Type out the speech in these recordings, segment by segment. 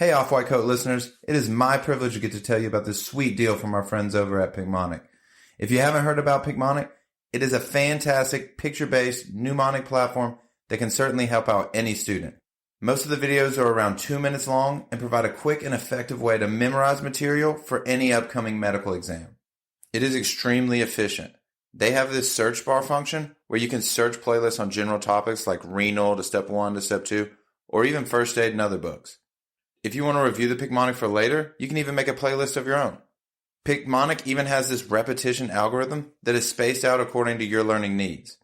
Hey Off-White Coat listeners, it is my privilege to get to tell you about this sweet deal from our friends over at Picmonic. If you haven't heard about Picmonic, it is a fantastic picture-based mnemonic platform that can certainly help out any student. Most of the videos are around 2 minutes long and provide a quick and effective way to memorize material for any upcoming medical exam. It is extremely efficient. They have this search bar function where you can search playlists on general topics like renal to step 1 to step 2, or even first aid and other books. If you want to review the Picmonic for later, you can even make a playlist of your own. Picmonic even has this repetition algorithm that is spaced out according to your learning needs.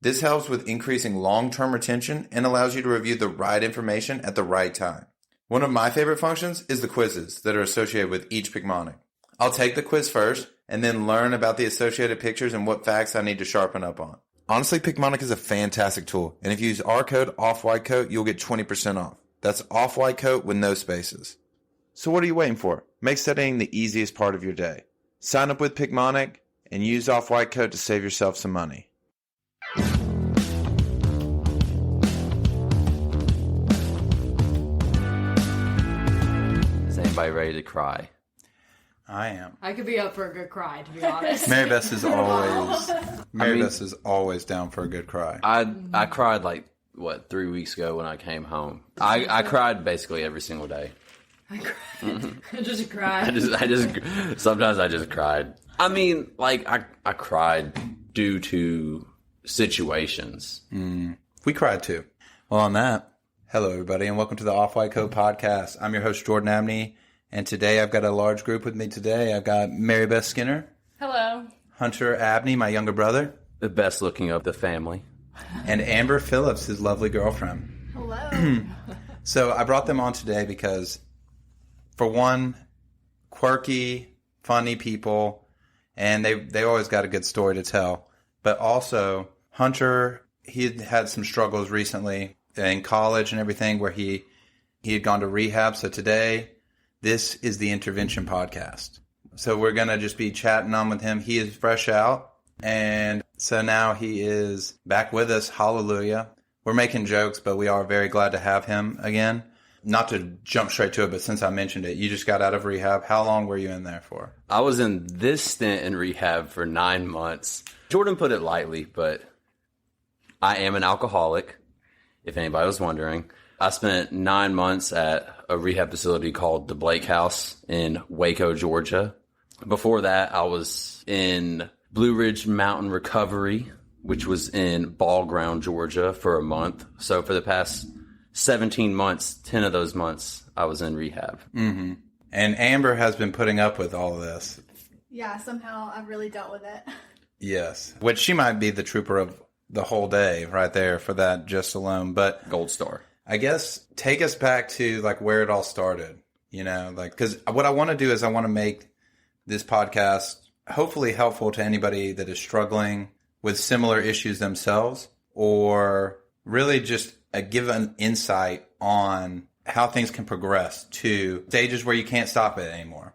This helps with increasing long-term retention and allows you to review the right information at the right time. One of my favorite functions is the quizzes that are associated with each Picmonic. I'll take the quiz first and then learn about the associated pictures and what facts I need to sharpen up on. Honestly, Picmonic is a fantastic tool, and if you use our code OFFWHITECOAT, you'll get 20% off. That's Off-White Coat with no spaces. So what are you waiting for? Make studying the easiest part of your day. Sign up with Picmonic and use Off-White Coat to save yourself some money. Is anybody ready to cry? I am. I could be up for a good cry, to be honest. Mary Beth is always down for a good cry. I cried 3 weeks ago when I came home. I cried basically every single day. I cried. I just cried. Sometimes I just cried. I mean, I cried due to situations. We cried too. Well, on that, hello everybody and welcome to the Off-White Coat podcast. I'm your host Jordan Abney, and today I've got a large group with me today. I've got Mary Beth Skinner. Hello. Hunter Abney, my younger brother. The best looking of the family. And Amber Phillips, his lovely girlfriend. Hello. So I brought them on today because, for one, quirky, funny people, and they always got a good story to tell. But also, Hunter, he had some struggles recently in college and everything where he had gone to rehab. So today, this is the intervention podcast. So we're going to just be chatting on with him. He is fresh out. And so now he is back with us. Hallelujah. We're making jokes, but we are very glad to have him again. Not to jump straight to it, but since I mentioned it, you just got out of rehab. How long were you in there for? I was in this stint in rehab for 9 months. Jordan put it lightly, but I am an alcoholic, if anybody was wondering. I spent 9 months at a rehab facility called the Blake House in Waco, Georgia. Before that, I was in Blue Ridge Mountain Recovery, which was in Ball Ground, Georgia, for a month. So for the past 17 months, 10 of those months, I was in rehab. Mm-hmm. And Amber has been putting up with all of this. Yeah, somehow I've really dealt with it. Yes. Which she might be the trooper of the whole day right there for that just alone. But Gold star. I guess take us back to where it all started, because what I want to do is I want to make this podcast hopefully helpful to anybody that is struggling with similar issues themselves, or really just give an insight on how things can progress to stages where you can't stop it anymore.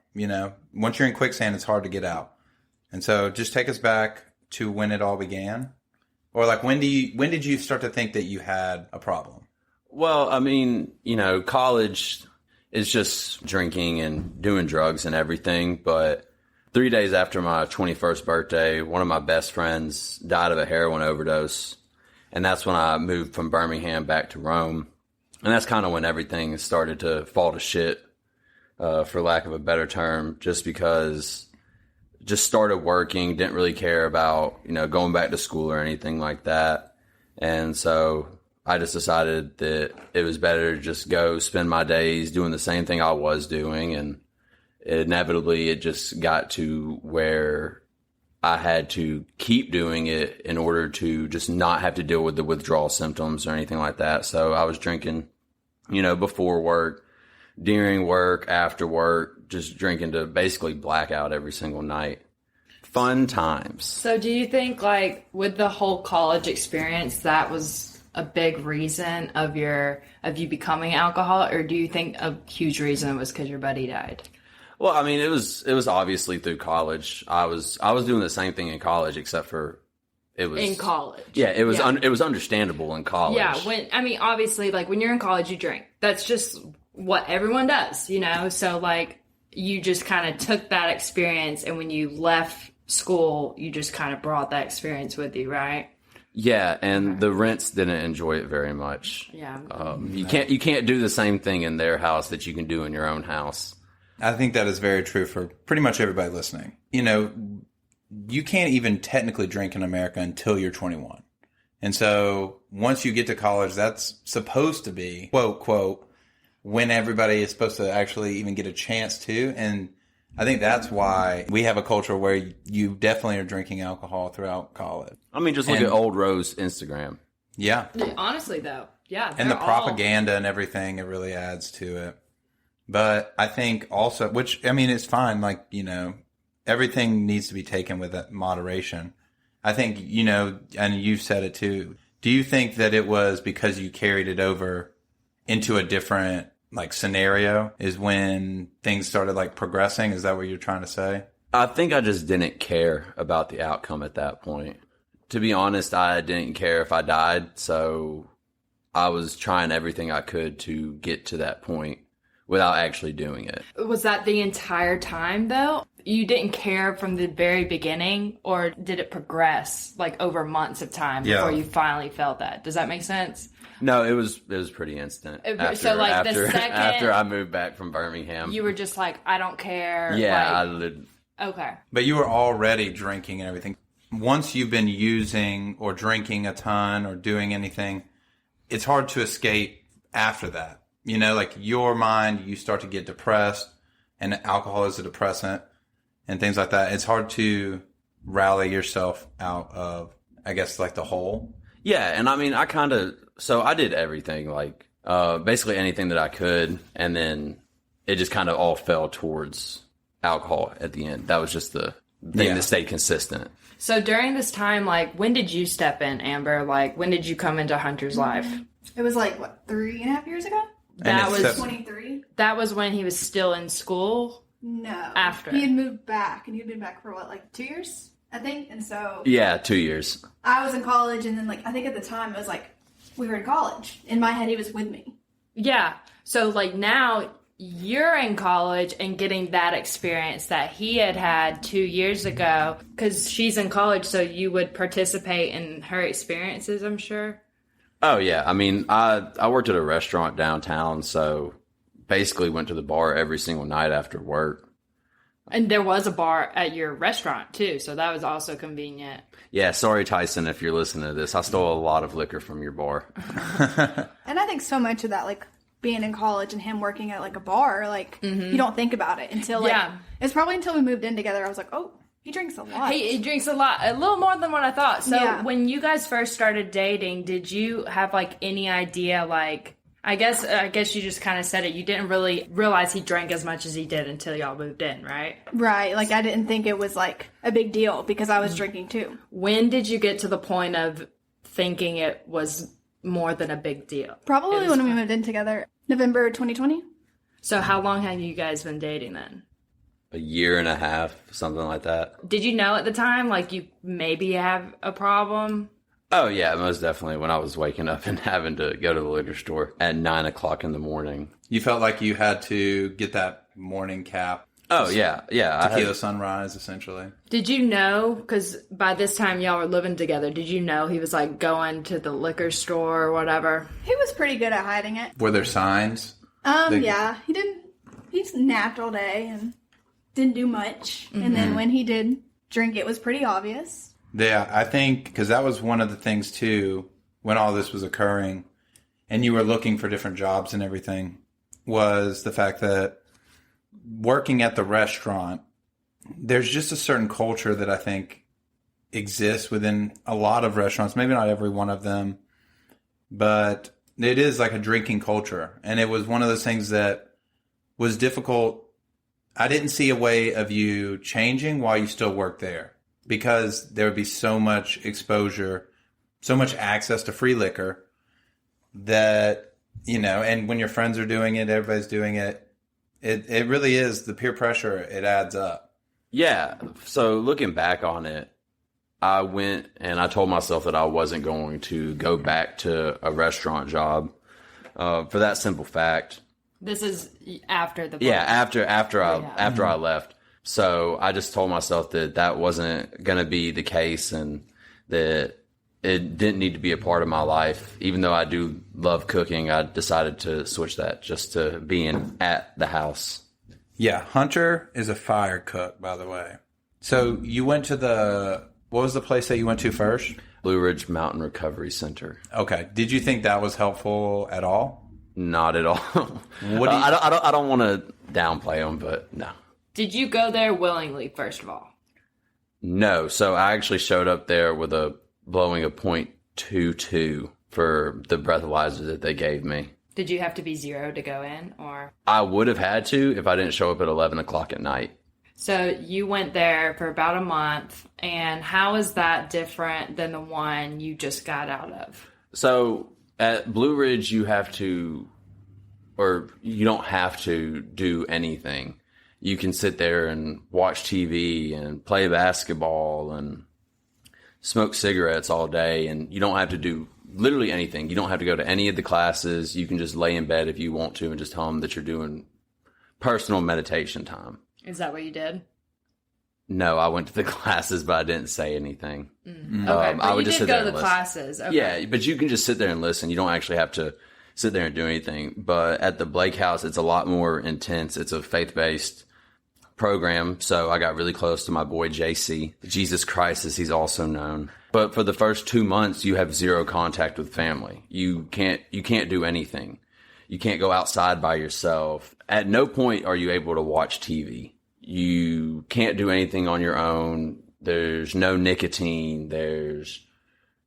Once you're in quicksand, it's hard to get out. And so just take us back to when it all began, or when did you start to think that you had a problem? Well, I mean, college is just drinking and doing drugs and everything, but 3 days after my 21st birthday, one of my best friends died of a heroin overdose. And that's when I moved from Birmingham back to Rome. And that's kind of when everything started to fall to shit, for lack of a better term, just because just started working, didn't really care about, going back to school or anything like that. And so I just decided that it was better to just go spend my days doing the same thing I was doing, and inevitably it just got to where I had to keep doing it in order to just not have to deal with the withdrawal symptoms or anything like that. So I was drinking, before work, during work, after work, just drinking to basically black out every single night. Fun times. So do you think with the whole college experience, that was a big reason of you becoming an alcoholic, or do you think a huge reason was because your buddy died? Well, I mean, it was obviously through college. I was doing the same thing in college, except for it was in college. Yeah, it was it was understandable in college. Yeah, obviously, when you're in college, you drink. That's just what everyone does, you know? So, like, you just kind of took that experience, and when you left school, you just kind of brought that experience with you, right? Yeah, and the rents didn't enjoy it very much. Yeah. You can't do the same thing in their house that you can do in your own house. I think that is very true for pretty much everybody listening. You know, you can't even technically drink in America until you're 21. And so once you get to college, that's supposed to be, quote, quote, when everybody is supposed to actually even get a chance to. And I think that's why we have a culture where you definitely are drinking alcohol throughout college. I mean, just look at Old Rose Instagram. Yeah. Honestly, though. Yeah. And the propaganda and everything, it really adds to it. But I think also, which, I mean, it's fine. Like, you know, everything needs to be taken with moderation. I think, you know, and you've said it too. Do you think that it was because you carried it over into a different, like, scenario is when things started, like, progressing? Is that what you're trying to say? I think I just didn't care about the outcome at that point. To be honest, I didn't care if I died. So I was trying everything I could to get to that point without actually doing it. Was that the entire time, though? You didn't care from the very beginning, or did it progress, like, over months of time before you finally felt that? Does that make sense? No, it was pretty instant. After I moved back from Birmingham. You were just like, I don't care. Yeah, Okay. But you were already drinking and everything. Once you've been using or drinking a ton or doing anything, it's hard to escape after that. You know, like your mind, you start to get depressed, and alcohol is a depressant and things like that. It's hard to rally yourself out of, I guess, like the hole. Yeah, and I mean, I did everything, like basically anything that I could, and then it just kind of all fell towards alcohol at the end. That was just the thing that stayed consistent. So during this time, like, when did you step in, Amber? Like, when did you come into Hunter's life? It was like, what, 3.5 years ago? That was 23. That was when he was still in school? No. After. He had moved back, and he had been back for, what, like 2 years, I think? And so... Yeah, 2 years. I was in college, and then, like, I think at the time, it was like, we were in college. In my head, he was with me. Yeah. So, like, now you're in college and getting that experience that he had 2 years ago, because she's in college, so you would participate in her experiences, I'm sure. Oh, yeah. I mean, I worked at a restaurant downtown, so basically went to the bar every single night after work. And there was a bar at your restaurant, too, so that was also convenient. Yeah, sorry, Tyson, if you're listening to this. I stole a lot of liquor from your bar. And I think so much of that, like, being in college and him working at, like, a bar, like, you don't think about it until, like, it's probably until we moved in together, I was like, oh, he drinks a lot. He drinks a lot, a little more than what I thought. So when you guys first started dating, did you have, like, any idea, like, I guess you just kind of said it, you didn't really realize he drank as much as he did until y'all moved in, right? Right. Like, I didn't think it was, like, a big deal because I was drinking, too. When did you get to the point of thinking it was more than a big deal? Probably when we moved in together, November 2020. So how long had you guys been dating then? A year and a half, something like that. Did you know at the time, like, you maybe have a problem? Oh, yeah, most definitely. When I was waking up and having to go to the liquor store at 9 o'clock in the morning. You felt like you had to get that morning cap. Oh, yeah. Tequila sunrise, essentially. Did you know, because by this time y'all were living together, did you know he was, like, going to the liquor store or whatever? He was pretty good at hiding it. Were there signs? Yeah. He napped all day and didn't do much. Mm-hmm. And then when he did drink, it was pretty obvious. Yeah, I think, because that was one of the things, too, when all this was occurring, and you were looking for different jobs and everything, was the fact that working at the restaurant, there's just a certain culture that I think exists within a lot of restaurants, maybe not every one of them, but it is like a drinking culture. And it was one of those things that was difficult. I didn't see a way of you changing while you still work there, because there would be so much exposure, so much access to free liquor that, you know, and when your friends are doing it, everybody's doing it. It really is the peer pressure. It adds up. Yeah. So looking back on it, I went and I told myself that I wasn't going to go back to a restaurant job for that simple fact. This is after the yeah, after I left. So I just told myself that wasn't going to be the case, and that it didn't need to be a part of my life. Even though I do love cooking, I decided to switch that just to being at the house. Yeah, Hunter is a fire cook, by the way. So you went to what was the place that you went to first? Blue Ridge Mountain Recovery Center. Okay. Did you think that was helpful at all? Not at all. I don't want to downplay them, but no. Did you go there willingly, first of all? No. So I actually showed up there with blowing a .22 for the breathalyzer that they gave me. Did you have to be 0 to go in, or? I would have had to if I didn't show up at 11 o'clock at night. So you went there for about a month, and how is that different than the one you just got out of? So at Blue Ridge, you don't have to do anything. You can sit there and watch TV and play basketball and smoke cigarettes all day, and you don't have to do literally anything. You don't have to go to any of the classes. You can just lay in bed if you want to and just tell them that you're doing personal meditation time. Is that what you did? No, I went to the classes, but I didn't say anything. Okay, but I would you just did sit go there to and the listen. classes. Okay. Yeah, but you can just sit there and listen. You don't actually have to sit there and do anything. But at the Blake House, it's a lot more intense. It's a faith-based program. So I got really close to my boy JC, Jesus Christ as he's also known. But for the first 2 months, you have zero contact with family. You can't do anything. You can't go outside by yourself. At no point are you able to watch TV. You can't do anything on your own. There's no nicotine. There's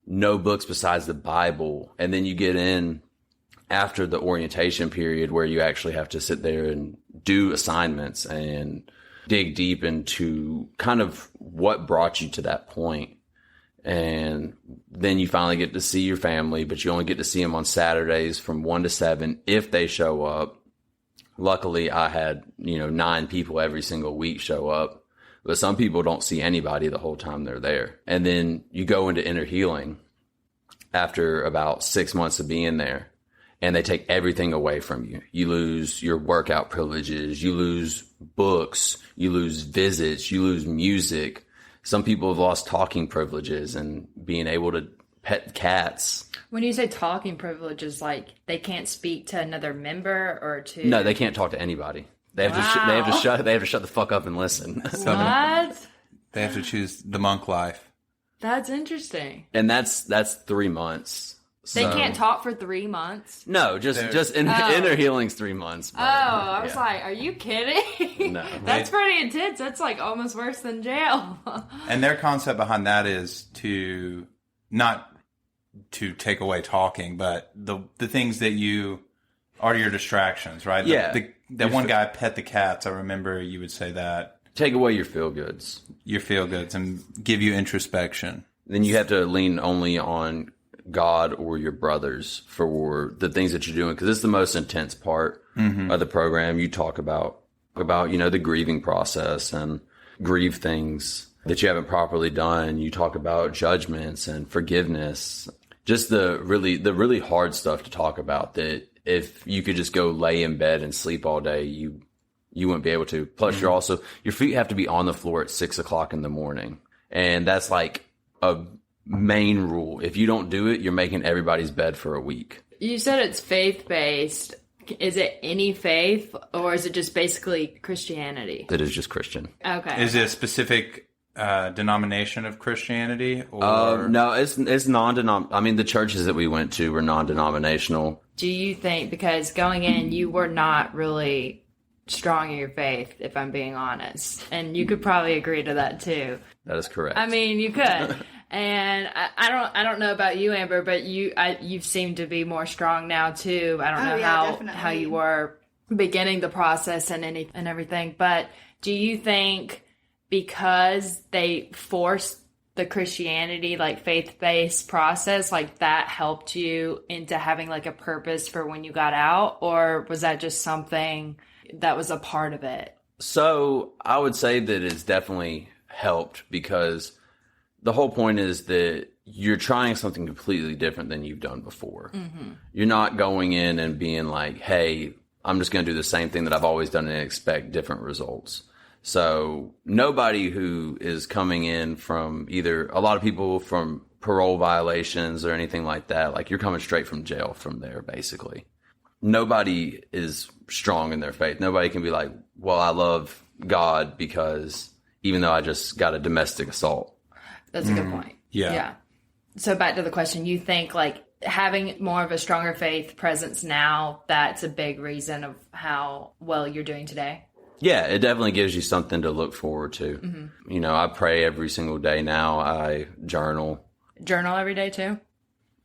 no books besides the Bible. And then you get in after the orientation period where you actually have to sit there and do assignments and dig deep into kind of what brought you to that point. And then you finally get to see your family, but you only get to see them on Saturdays from 1 to 7 if they show up. Luckily, I had, 9 people every single week show up, but some people don't see anybody the whole time they're there. And then you go into inner healing after about 6 months of being there, and they take everything away from you. You lose your workout privileges, you lose books, you lose visits, you lose music. Some people have lost talking privileges and being able to pet cats. When you say talking privileges, like they can't speak to another member or to... No, they can't talk to anybody. They have to shut the fuck up and listen. What? They have to choose the monk life. That's interesting. And that's 3 months. So. They can't talk for 3 months? No, just inner healing's 3 months. But, I was like, are you kidding? No. That's pretty intense. That's like almost worse than jail. And their concept behind that is not to take away talking, but the things that are your distractions, right? Yeah. That one guy pet the cats. I remember you would say that. Take away your feel-goods. Your feel-goods and give you introspection. Then you have to lean only on God or your brothers for the things that you're doing, because it's the most intense part of the program. You talk about the grieving process and grieve things that you haven't properly done. You talk about judgments and forgiveness, just the really hard stuff to talk about, that if you could just go lay in bed and sleep all day, you wouldn't be able to. Plus your feet have to be on the floor at 6 o'clock in the morning. And that's like a main rule. If you don't do it, you're making everybody's bed for a week. You said it's faith-based. Is it any faith, or is it just basically Christianity? It is just Christian. Okay. Is it a specific denomination of Christianity? Or? No, it's non-denominational. I mean, the churches that we went to were non-denominational. Do you think, because going in, you were not really strong in your faith, if I'm being honest, and you could probably agree to that too. That is correct. I mean, you could. And I don't know about you, Amber, but you seem to be more strong now too. I don't know how you were beginning the process and everything, but do you think because they forced the Christianity, like faith-based process, like that helped you into having like a purpose for when you got out, or was that just something that was a part of it? So I would say that it's definitely helped, because the whole point is that you're trying something completely different than you've done before. Mm-hmm. You're not going in and being like, hey, I'm just going to do the same thing that I've always done and expect different results. So nobody who is coming in from either, a lot of people from parole violations or anything like that, like you're coming straight from jail from there, basically. Nobody is strong in their faith. Nobody can be like, well, I love God because even though I just got a domestic assault. That's a good point. Yeah. So back to the question, you think like having more of a stronger faith presence now, that's a big reason of how well you're doing today? Yeah, it definitely gives you something to look forward to. Mm-hmm. You know, I pray every single day now. I journal. Journal every day too?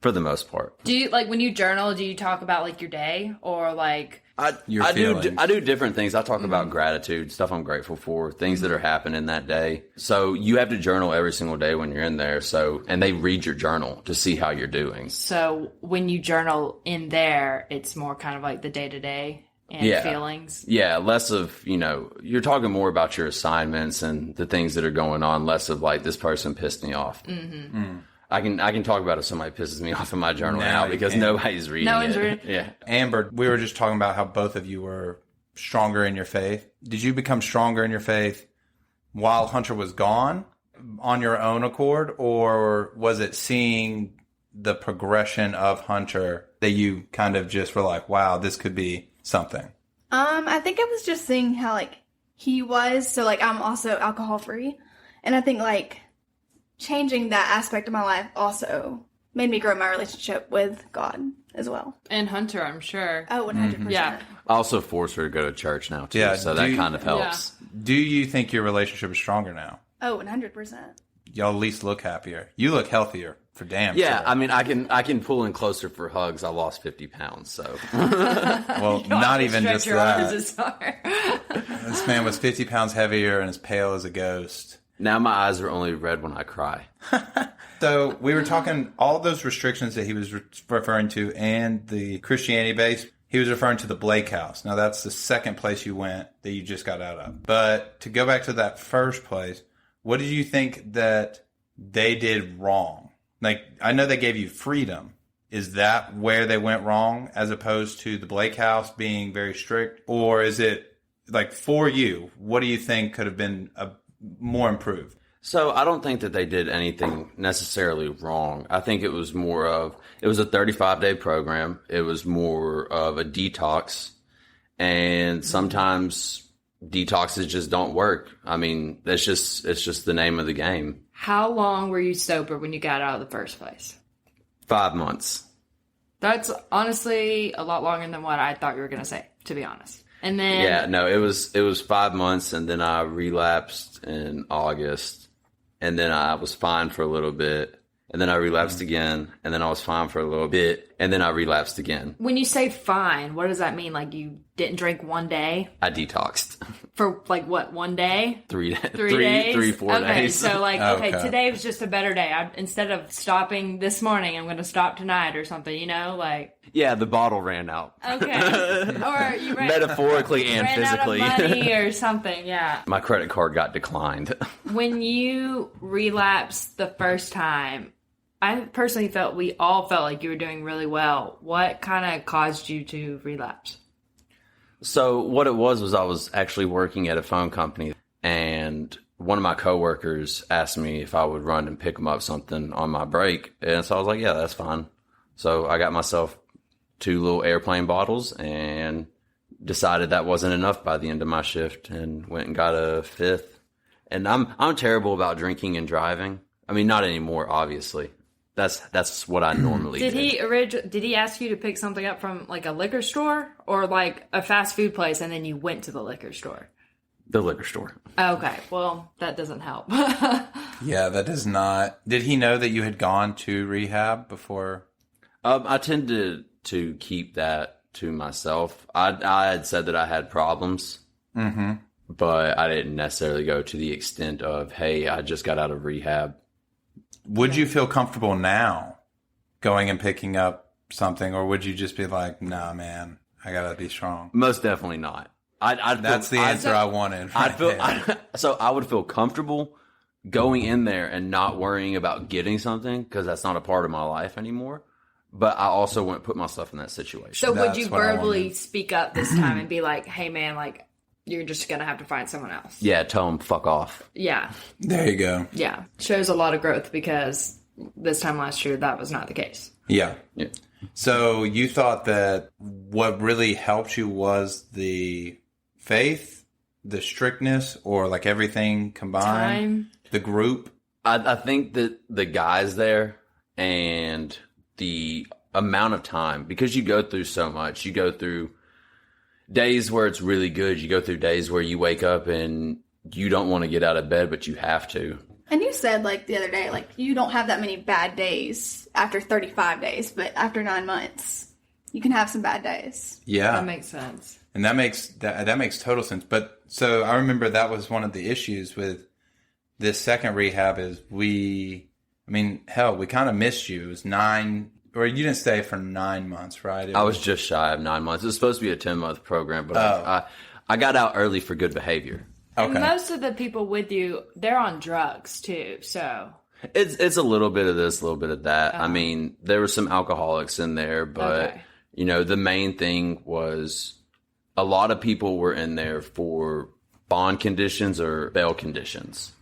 For the most part. Do you, like, when you journal, do you talk about like your day or like... I do different things. I talk about gratitude, stuff I'm grateful for, things that are happening that day. So you have to journal every single day when you're in there. So, and they read your journal to see how you're doing. So when you journal in there, it's more kind of like the day to day and feelings. Yeah. Less of, you know, you're talking more about your assignments and the things that are going on, less of like, this person pissed me off. Mm-hmm. Mm. I can talk about if somebody pisses me off in my journal now because nobody's reading it. Yeah. Amber, we were just talking about how both of you were stronger in your faith. Did you become stronger in your faith while Hunter was gone on your own accord, or was it seeing the progression of Hunter that you kind of just were like, wow, this could be something? I think it was just seeing how like he was. So like I'm also alcohol free, and I think like changing that aspect of my life also made me grow my relationship with God as well. And Hunter, I'm sure. Oh, 100%. Mm-hmm. Yeah. I also force her to go to church now, too, so that kind of helps. Yeah. Do you think your relationship is stronger now? Oh, 100%. Y'all at least look happier. You look healthier, for damn Yeah, sure. I mean, I can pull in closer for hugs. I lost 50 pounds, so. Well, not even just that. This man was 50 pounds heavier and as pale as a ghost. Now my eyes are only red when I cry. So we were talking all those restrictions that he was referring to and the Christianity base. He was referring to the Blake House. Now that's the second place you went that you just got out of. But to go back to that first place, what did you think that they did wrong? Like, I know they gave you freedom. Is that where they went wrong as opposed to the Blake House being very strict? Or is it like for you, what do you think could have been more improved? So I don't think that they did anything necessarily wrong. I think it was more of, it was a 35-day program. It was more of a detox. And sometimes detoxes just don't work. I mean, it's just the name of the game. How long were you sober when you got out of the first place? 5 months. That's honestly a lot longer than what I thought you were going to say, to be honest. And then it was 5 months, and then I relapsed in August, and then I was fine for a little bit, and then I relapsed again, and then I was fine for a little bit, and then I relapsed again. When you say fine, what does that mean? Like you didn't drink one day? I detoxed. For like what, one day? 3 days? 3 days? 4 days. Okay, so like, okay, today was just a better day. Instead of stopping this morning, I'm going to stop tonight or something, you know? Like. Yeah, the bottle ran out. Okay. Or you metaphorically and physically. Out of money or something, yeah. My credit card got declined. When you relapsed the first time, I personally felt we all felt like you were doing really well. What kind of caused you to relapse? So what it was I was actually working at a phone company, and one of my coworkers asked me if I would run and pick him up something on my break. And so I was like, yeah, that's fine. So I got myself 2 little airplane bottles and decided that wasn't enough by the end of my shift and went and got a 5th. And I'm terrible about drinking and driving. I mean, not anymore, obviously. That's what I normally do. Did he ask you to pick something up from like a liquor store or like a fast food place and then you went to the liquor store? The liquor store. Okay, well, that doesn't help. Yeah, that does not. Did he know that you had gone to rehab before? I tend to keep that to myself. I had said that I had problems, but I didn't necessarily go to the extent of, hey, I just got out of rehab. Would you feel comfortable now going and picking up something, or would you just be like, nah, man, I gotta be strong? Most definitely not. That's the answer I wanted. So I would feel comfortable going in there and not worrying about getting something because that's not a part of my life anymore. but I also wouldn't put myself in that situation. So would That's you what I verbally wanted. speak up this time and be like, hey man, like, you're just going to have to find someone else? Yeah, tell them fuck off. Yeah. There you go. Yeah. Shows a lot of growth because this time last year, that was not the case. Yeah. Yeah. So you thought that what really helped you was the faith, the strictness, or like everything combined? Time. The group? I think that the guys there and the amount of time, because you go through so much, you go through days where it's really good. You go through days where you wake up and you don't want to get out of bed, but you have to. And you said, like, the other day, like, you don't have that many bad days after 35 days, but after 9 months, you can have some bad days. Yeah. That makes sense. And that makes total sense. But so I remember that was one of the issues with this second rehab is we kind of missed you. It was 9, or you didn't stay for 9 months, right? I was just shy of 9 months. It was supposed to be a 10-month program, but I got out early for good behavior. Okay. And most of the people with you, they're on drugs too, so. It's a little bit of this, a little bit of that. I mean, there were some alcoholics in there, but, Okay. the main thing was a lot of people were in there for bond conditions or bail conditions.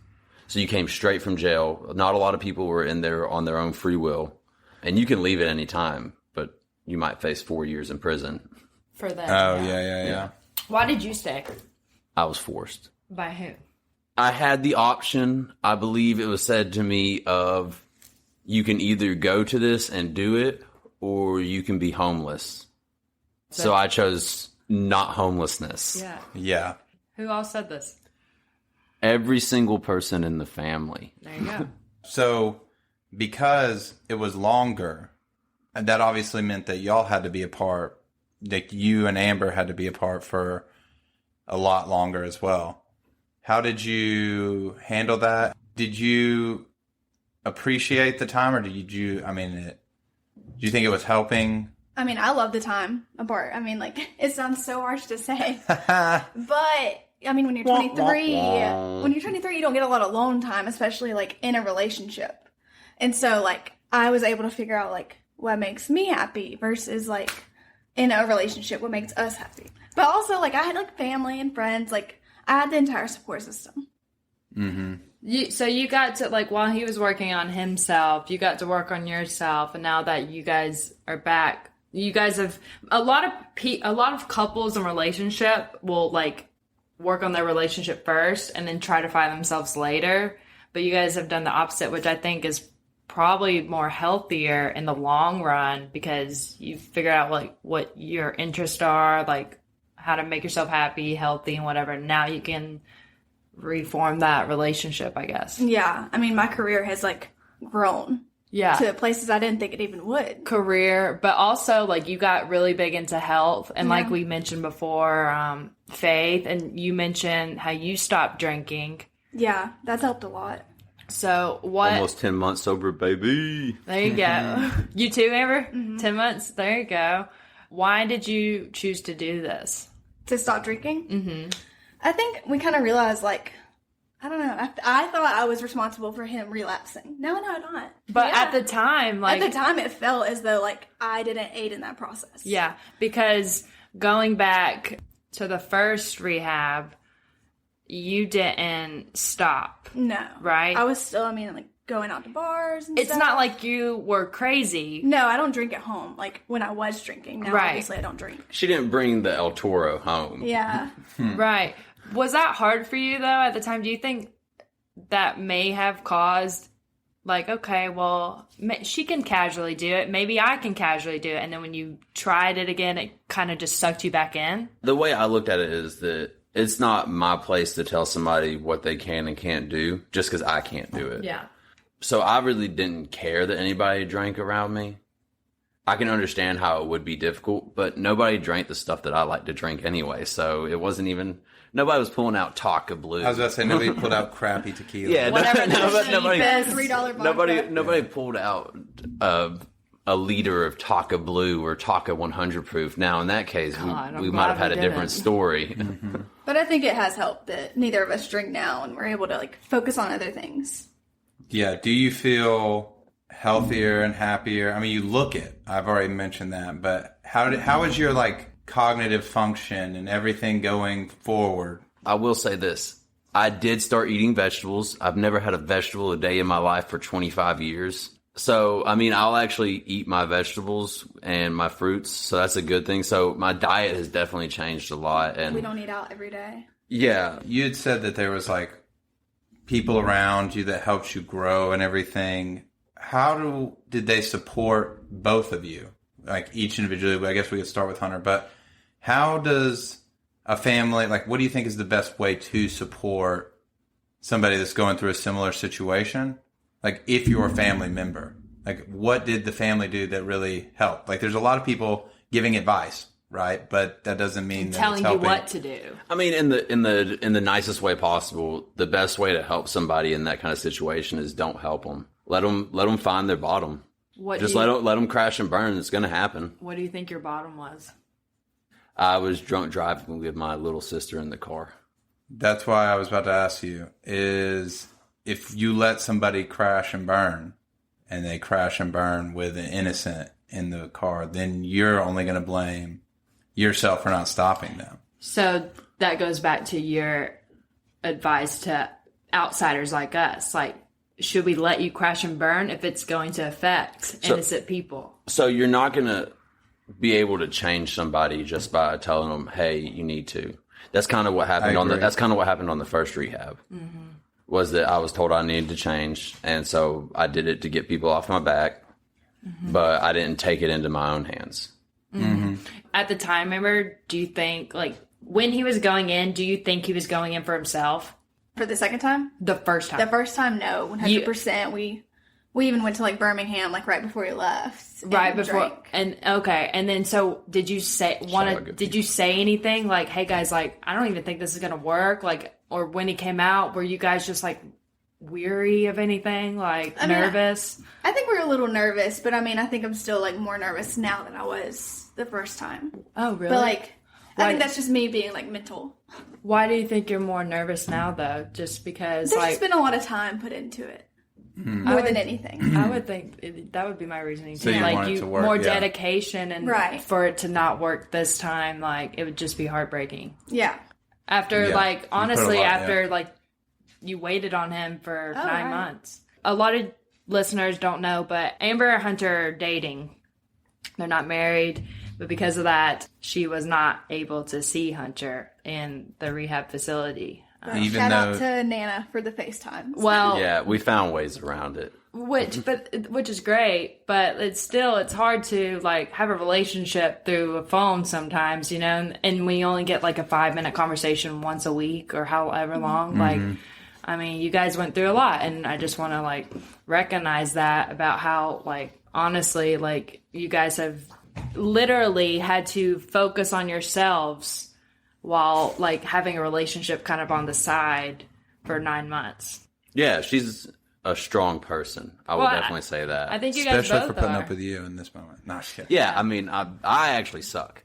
So you came straight from jail. Not a lot of people were in there on their own free will. And you can leave at any time, but you might face 4 years in prison. For that. Oh, yeah. Why did you stay? I was forced. By who? I had the option, I believe it was said to me, of you can either go to this and do it, or you can be homeless. So I chose not homelessness. Yeah. Yeah. Who all said this? Every single person in the family. There you go. So because it was longer, and that obviously meant that y'all had to be apart, that you and Amber had to be apart for a lot longer as well. How did you handle that? Did you appreciate the time, or do you think it was helping? I mean, I love the time apart. I mean, like, it sounds so harsh to say. But, I mean, when you're 23, you don't get a lot of alone time, especially, like, in a relationship. And so, like, I was able to figure out, like, what makes me happy versus, like, in a relationship, what makes us happy. But also, like, I had, like, family and friends. Like, I had the entire support system. Mm-hmm. So you got to, like, while he was working on himself, you got to work on yourself. And now that you guys are back, you guys have a lot of couples in relationship will, like, work on their relationship first and then try to find themselves later. But you guys have done the opposite, which I think is probably more healthier in the long run, because you figure out, like, what your interests are, like how to make yourself happy, healthy, and whatever. Now you can reform that relationship, I guess. Yeah. I mean, my career has, like, grown Yeah. to places I didn't think it even would. Career, but also, like, you got really big into health, and like we mentioned before, faith, and you mentioned how you stopped drinking. Yeah, that's helped a lot. So what? Almost 10 months sober, baby. There you go. You too, Amber? 10 months? There you go. Why did you choose to do this? To stop drinking? Mm-hmm. I think we kind of realized, like, I don't know. I thought I was responsible for him relapsing. No, I'm not. But at the time, like... At the time, it felt as though, like, I didn't aid in that process. Yeah, because going back to the first rehab, you didn't stop. No. Right? I was still, like, going out to bars and It's stuff. not like you were crazy. No, I don't drink at home. Like, when I was drinking. Now, Right. obviously, I don't drink. She didn't bring the El Toro home. Yeah. Right. Was that hard for you, though, at the time? Do you think that may have caused, like, okay, well, she can casually do it. Maybe I can casually do it. And then when you tried it again, it kind of just sucked you back in? The way I looked at it is that it's not my place to tell somebody what they can and can't do just because I can't do it. Yeah. So I really didn't care that anybody drank around me. I can understand how it would be difficult, but nobody drank the stuff that I like to drink anyway. So it wasn't even, nobody was pulling out Taka Blue. I was about to say, nobody pulled out crappy tequila. Yeah, Whatever nobody, $3 vodka. nobody pulled out a liter of Taka Blue or Taka 100 proof. Now, in that case, God, we I'm might have glad had we a different didn't. story. But I think it has helped that neither of us drink now and we're able to, like, focus on other things. Yeah. Do you feel healthier and happier? I mean, you look it. I've already mentioned that, but how is your like cognitive function and everything going forward? I will say this. I did start eating vegetables. I've never had a vegetable a day in my life for 25 years. So, I mean, I'll actually eat my vegetables and my fruits. So that's a good thing. So my diet has definitely changed a lot. And we don't eat out every day. Yeah. You had said that there was like people around you that helped you grow and everything. How did they support both of you? Like each individually, I guess we could start with Hunter, but how does a family, like what do you think is the best way to support somebody that's going through a similar situation? Like if you're a family member, like what did the family do that really helped? Like there's a lot of people giving advice, right? But that doesn't mean that telling it's helping. you what to do. I mean, in the nicest way possible, the best way to help somebody in that kind of situation is don't help them. Let them find their bottom. Let them crash and burn. It's going to happen. What do you think your bottom was? I was drunk driving with my little sister in the car. That's why I was about to ask you, is if you let somebody crash and burn, and they crash and burn with an innocent in the car, then you're only going to blame yourself for not stopping them. So that goes back to your advice to outsiders like us. Like, should we let you crash and burn if it's going to affect innocent people? So you're not going to be able to change somebody just by telling them, "Hey, you need to." That's kind of what happened that's kind of what happened on the first rehab. Mm-hmm. Was that I was told I needed to change, and so I did it to get people off my back, but I didn't take it into my own hands. Mm-hmm. At the time, remember, do you think, like, when he was going in, do you think he was going in for himself? For the second time? The first time. The first time, no. 100%. We even went to, like, Birmingham, like, right before he left. Right before. Drank. And, okay. And then, so, did you say anything? Like, hey, guys, like, I don't even think this is going to work. Like, or when he came out, were you guys just, like, weary of anything? Like, nervous? I think we were a little nervous, but, I think I'm still, like, more nervous now than I was the first time. Oh, really? But, like, I think that's just me being, like, mental. Why do you think you're more nervous now, though? Just because, there's just been a lot of time put into it. More than anything. I would think that would be my reasoning, too. So like, to work, more dedication, and right. for it to not work this time, like, it would just be heartbreaking. Yeah. After, like, honestly, like, you waited on him for 9 months. A lot of listeners don't know, but Amber and Hunter are dating. They're not married, but because of that, she was not able to see Hunter in the rehab facility. Shout out to Nana for the FaceTime. Well, yeah, we found ways around it. Which is great, but it's hard to, like, have a relationship through a phone sometimes, you know, and we only get like a 5-minute conversation once a week or however long. Mm-hmm. Like, you guys went through a lot, and I just want to, like, recognize that about how, like, honestly, like, you guys have literally had to focus on yourselves while, like, having a relationship kind of on the side for 9 months. Yeah, she's a strong person. I would definitely say that. I think you guys especially both for putting are. up with you in this moment. No shit. Yeah, I actually suck.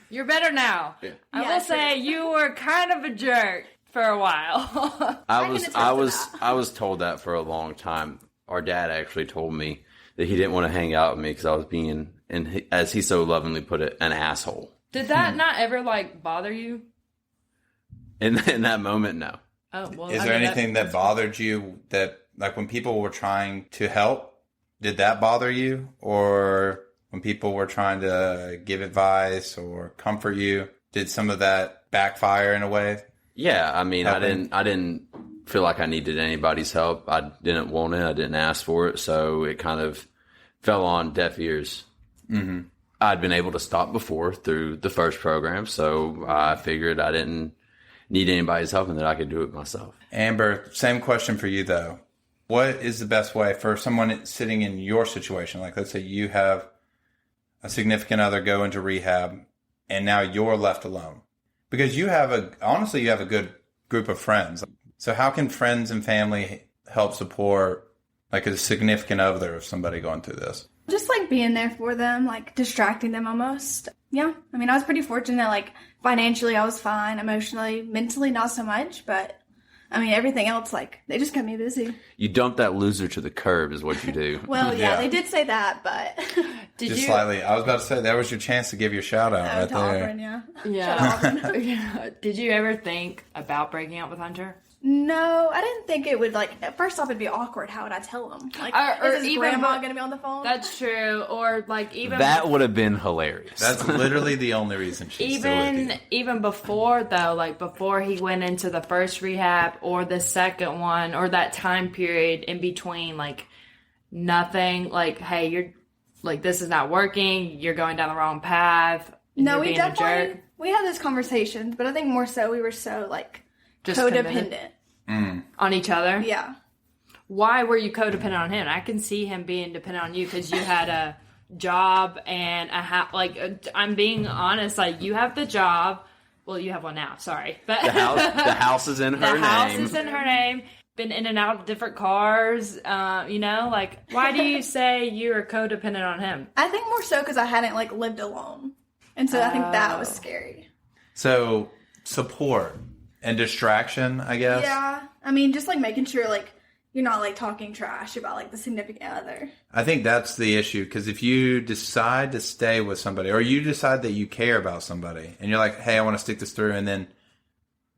You're better now. Yeah. I will say you were kind of a jerk for a while. I was told that for a long time. Our dad actually told me that he didn't want to hang out with me because I was being, and as he so lovingly put it, an asshole. Did that not ever, like, bother you? In that moment, no. Oh, well, Is there anything that bothered you that, like, when people were trying to help, did that bother you? Or when people were trying to give advice or comfort you, did some of that backfire in a way? Yeah, I didn't feel like I needed anybody's help. I didn't want it. I didn't ask for it. So it kind of fell on deaf ears. Mm-hmm. I'd been able to stop before through the first program, so I figured I didn't need anybody's help and that I could do it myself. Amber, same question for you, though. What is the best way for someone sitting in your situation? Like, let's say you have a significant other go into rehab, and now you're left alone. Because you have a good group of friends. So how can friends and family help support, like, a significant other of somebody going through this? Just, like, being there for them, like, distracting them almost. Yeah. I was pretty fortunate, like, financially I was fine, emotionally, mentally not so much, but I mean, everything else, like, they just kept me busy. You dump that loser to the curb is what you do. Well, yeah, they did say that, but... Slightly. I was about to say, that was your chance to give your shout out right there. Auburn, yeah. Yeah. Did you ever think about breaking up with Hunter? No, I didn't think it would, like, first off, it'd be awkward. How would I tell him? Like, is his grandma going to be on the phone? That's true. Or, like, even... That would have been hilarious. That's literally the only reason she's still with you. Even before, though, like, before he went into the first rehab or the second one or that time period in between, like, nothing, like, hey, you're, like, this is not working, you're going down the wrong path, no, we definitely... We had those conversations, but I think more so we were so, like... Just codependent on each other. Yeah. Why were you codependent on him? I can see him being dependent on you because you had a job and I'm being honest. Like, you have the job. Well, you have one now. Sorry, but the house is in her name. The house is in her name. Been in and out of different cars. Like, why do you say you are codependent on him? I think more so because I hadn't like lived alone, and so I think that was scary. So support. And distraction, I guess. Yeah. I mean, just, like, making sure, like, you're not, like, talking trash about, like, the significant other. I think that's the issue, because if you decide to stay with somebody, or you decide that you care about somebody, and you're like, hey, I want to stick this through, and then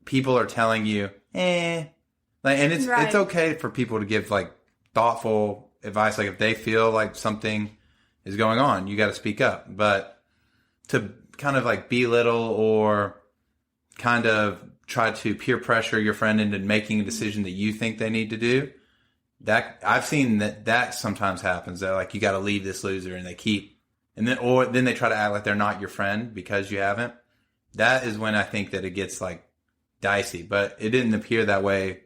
people are telling you, like, and it's okay for people to give, like, thoughtful advice. Like, if they feel like something is going on, you got to speak up. But to kind of, like, belittle or kind of try to peer pressure your friend into making a decision that you think they need to do, that I've seen that sometimes happens. They're like, you got to leave this loser, and they keep, and then they try to act like they're not your friend because you haven't. That is when I think that it gets like dicey, but it didn't appear that way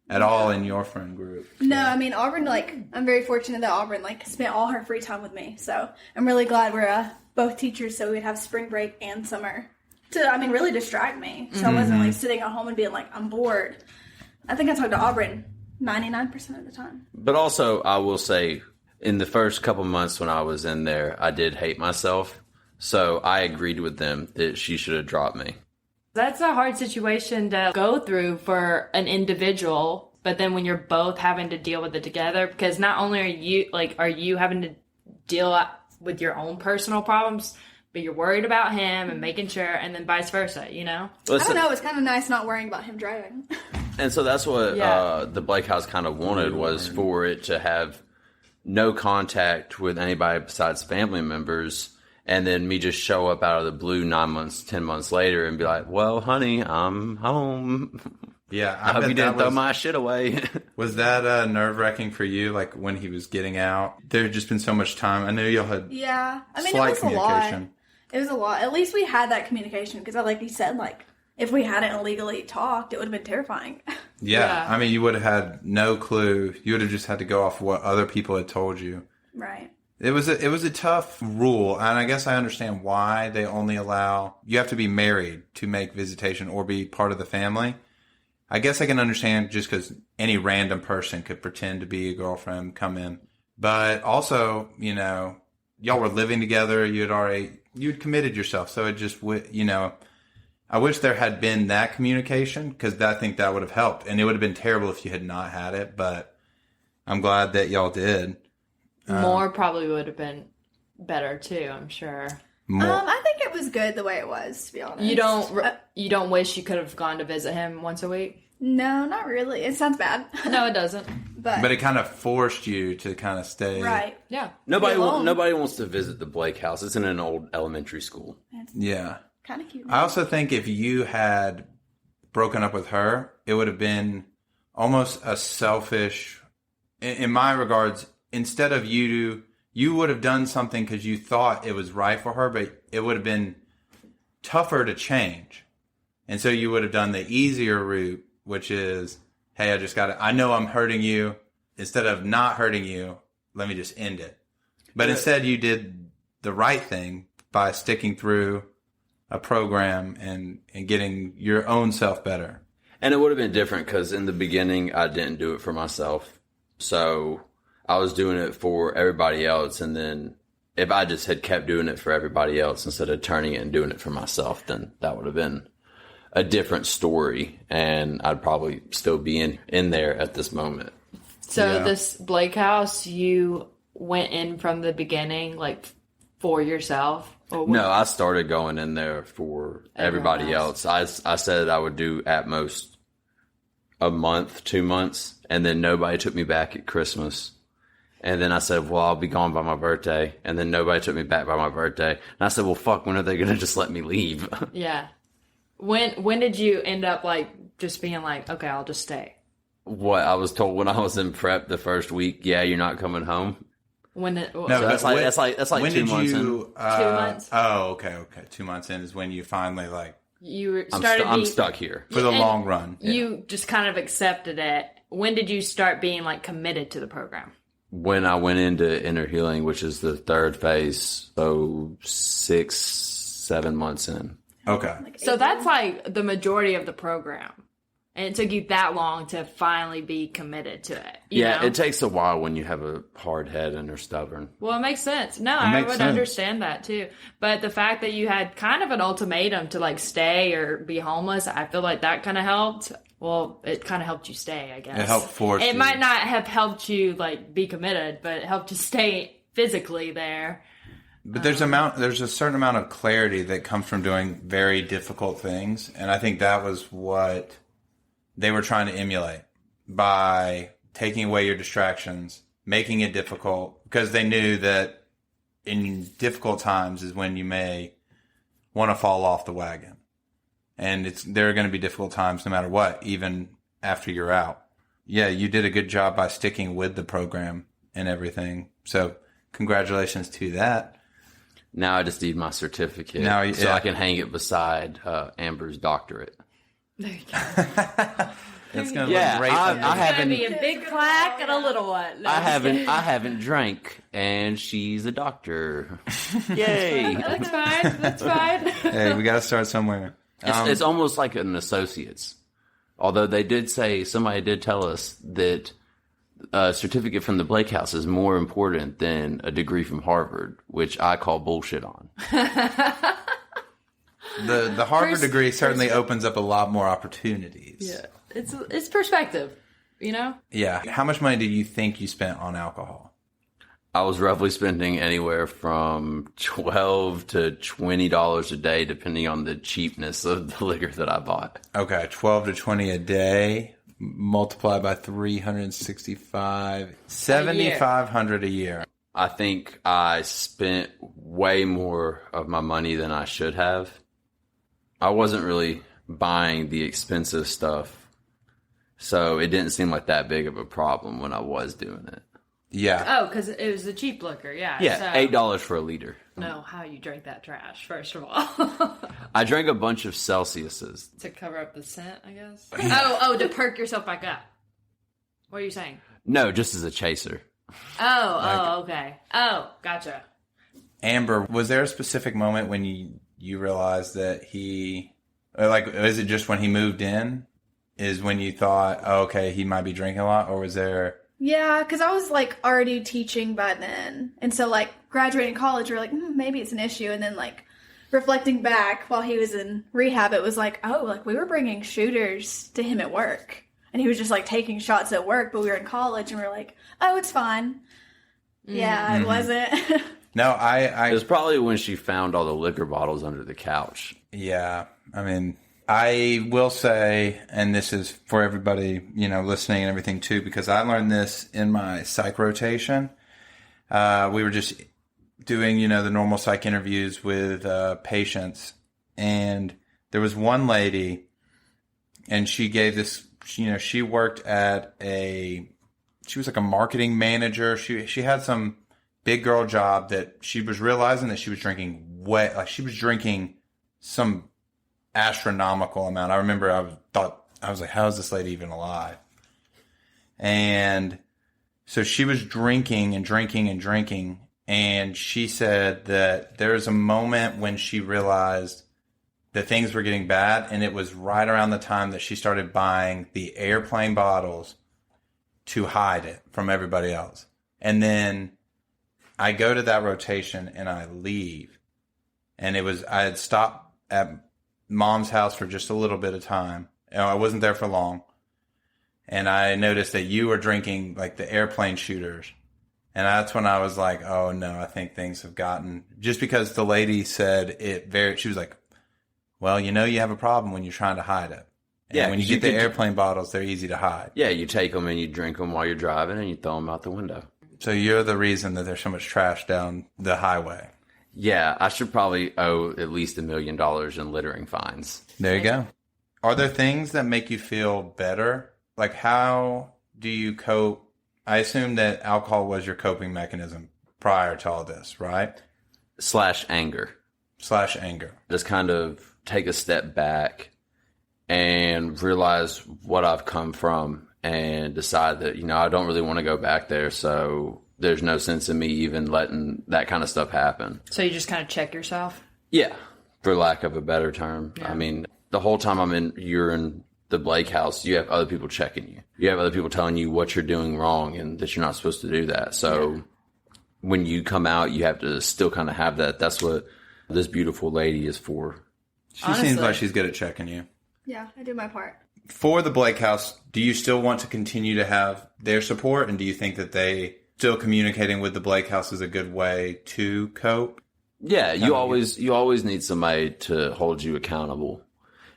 at all in your friend group. So. No, I mean, Auburn, like, I'm very fortunate that Auburn, like, spent all her free time with me. So I'm really glad we're both teachers, so we'd have spring break and summer to, I mean, really distract me. So I wasn't, like, sitting at home and being like, I'm bored. I think I talked to Auburn 99% of the time. But also, I will say, in the first couple months when I was in there, I did hate myself. So I agreed with them that she should have dropped me. That's a hard situation to go through for an individual, but then when you're both having to deal with it together, because not only are you having to deal with your own personal problems, but you're worried about him and making sure, and then vice versa, you know? Listen, I don't know, it's kind of nice not worrying about him driving. And so that's what the Blake House kind of wanted, was for it to have no contact with anybody besides family members, and then me just show up out of the blue 9 months, 10 months later and be like, well, honey, I'm home. Yeah, I hope you didn't throw my shit away. Was that nerve-wracking for you, like when he was getting out? There had just been so much time. I know y'all had slight communication. It was a lot. At least we had that communication, because like you said, like, if we hadn't illegally talked, it would have been terrifying. Yeah. I mean, you would have had no clue. You would have just had to go off what other people had told you. Right. It was a tough rule, and I guess I understand why they only allow, you have to be married to make visitation or be part of the family. I guess I can understand just because any random person could pretend to be a girlfriend, come in. But also, you know, y'all were living together, you'd committed yourself, so it just, you know, I wish there had been that communication, because I think that would have helped, and it would have been terrible if you had not had it, but I'm glad that y'all did. More probably would have been better too, I'm sure. I think it was good the way it was, to be honest. You don't wish you could have gone to visit him once a week? No, not really. It sounds bad. No, it doesn't. But it kind of forced you to kind of stay. Right. Yeah. Nobody wants to visit the Blake House. It's in an old elementary school. Yeah. Kind of cute. I also think if you had broken up with her, it would have been almost a selfish, in my regards, instead of you would have done something because you thought it was right for her, but it would have been tougher to change. And so you would have done the easier route, which is, hey, I know I'm hurting you. Instead of not hurting you, let me just end it. But instead you did the right thing by sticking through a program and getting your own self better. And it would have been different because in the beginning, I didn't do it for myself. So I was doing it for everybody else. And then if I just had kept doing it for everybody else instead of turning it and doing it for myself, then that would have been a different story, and I'd probably still be in there at this moment. So this Blake House, you went in from the beginning, like for yourself? No, I started going in there for everybody else. I said I would do at most a month, 2 months, and then nobody took me back at Christmas. And then I said, well, I'll be gone by my birthday. And then nobody took me back by my birthday. And I said, well, fuck, when are they going to just let me leave? Yeah. When did you end up, like, just being like, okay, I'll just stay? What I was told when I was in prep the first week, yeah, you're not coming home. So that's like when 2 did months you, in. 2 months? Oh, okay. 2 months in is when you finally, like, I'm stuck here. For the long run. You just kind of accepted it. When did you start being, like, committed to the program? When I went into inner healing, which is the third phase, so 6-7 months in. Okay. So that's like the majority of the program. And it took you that long to finally be committed to it. You know? It takes a while when you have a hard head and are stubborn. Well, it makes sense. No, I would understand that too. But the fact that you had kind of an ultimatum to like stay or be homeless, I feel like that kind of helped. Well, it kind of helped you stay, I guess. It helped force you. It might not have helped you like be committed, but it helped you stay physically there. But there's a certain amount of clarity that comes from doing very difficult things, and I think that was what they were trying to emulate by taking away your distractions, making it difficult, because they knew that in difficult times is when you may want to fall off the wagon. And there are going to be difficult times no matter what, even after you're out. Yeah, you did a good job by sticking with the program and everything. So congratulations to that. Now I just need my certificate so I can hang it beside Amber's doctorate. There you go. That's going to look great. It's going to be a big plaque and a little one. No, I haven't drank, and she's a doctor. Yay! That's fine. Hey, we got to start somewhere. It's almost like an associate's. Although somebody did tell us that a certificate from the Blake House is more important than a degree from Harvard, which I call bullshit on. The Harvard degree certainly opens up a lot more opportunities. Yeah, it's perspective, you know? Yeah. How much money do you think you spent on alcohol? I was roughly spending anywhere from $12 to $20 a day, depending on the cheapness of the liquor that I bought. Okay, $12 to $20 a day, multiplied by 365, $7,500 a year. I think I spent way more of my money than I should have. I wasn't really buying the expensive stuff, so it didn't seem like that big of a problem when I was doing it. Yeah. Oh, because it was the cheap liquor, yeah. Yeah, so, $8 for a liter. know how you drank that trash, first of all. I drank a bunch of Celsiuses. To cover up the scent, I guess? Oh, to perk yourself back up. What are you saying? No, just as a chaser. Okay. Oh, gotcha. Amber, was there a specific moment when you realized that is it just when he moved in? Is when you thought, oh, okay, he might be drinking a lot? Or was there... Yeah, because I was, already teaching by then. And so, graduating college, we were like, maybe it's an issue. And then, reflecting back while he was in rehab, it was we were bringing shooters to him at work. And he was just, taking shots at work, but we were in college, and we were like, oh, it's fine. Mm-hmm. Yeah, it wasn't. No, I... It was probably when she found all the liquor bottles under the couch. Yeah, I mean... I will say, and this is for everybody, listening and everything too, because I learned this in my psych rotation. We were just doing, the normal psych interviews with patients, and there was one lady, and she gave this, she worked at she was like a marketing manager. She had some big girl job that she was realizing that she was drinking she was drinking some astronomical amount. I remember I was like, how is this lady even alive? And so she was drinking and drinking and drinking. And she said that there was a moment when she realized that things were getting bad. And it was right around the time that she started buying the airplane bottles to hide it from everybody else. And then I go to that rotation and I leave. And I had stopped at Mom's house for just a little bit of time. I wasn't there for long. And I noticed that you were drinking like the airplane shooters. And that's when I was like, oh no, I think things have gotten, just because the lady said she was like, well, you have a problem when you're trying to hide it. And when you get the airplane bottles, they're easy to hide. Yeah, you take them and you drink them while you're driving and you throw them out the window. So you're the reason that there's so much trash down the highway. Yeah, I should probably owe at least $1 million in littering fines. There you go. Are there things that make you feel better? Like, how do you cope? I assume that alcohol was your coping mechanism prior to all this, right? / anger. / anger. Just kind of take a step back and realize what I've come from and decide that, I don't really want to go back there. So there's no sense in me even letting that kind of stuff happen. So you just kind of check yourself? Yeah, for lack of a better term. Yeah. I mean, the whole time you're in the Blake house, you have other people checking you. You have other people telling you what you're doing wrong and that you're not supposed to do that. So when you come out, you have to still kind of have that. That's what this beautiful lady is for. She seems like she's good at checking you. Yeah, I do my part. For the Blake house, do you still want to continue to have their support? And do you think that they still communicating with the Blake house is a good way to cope? Yeah, you always need somebody to hold you accountable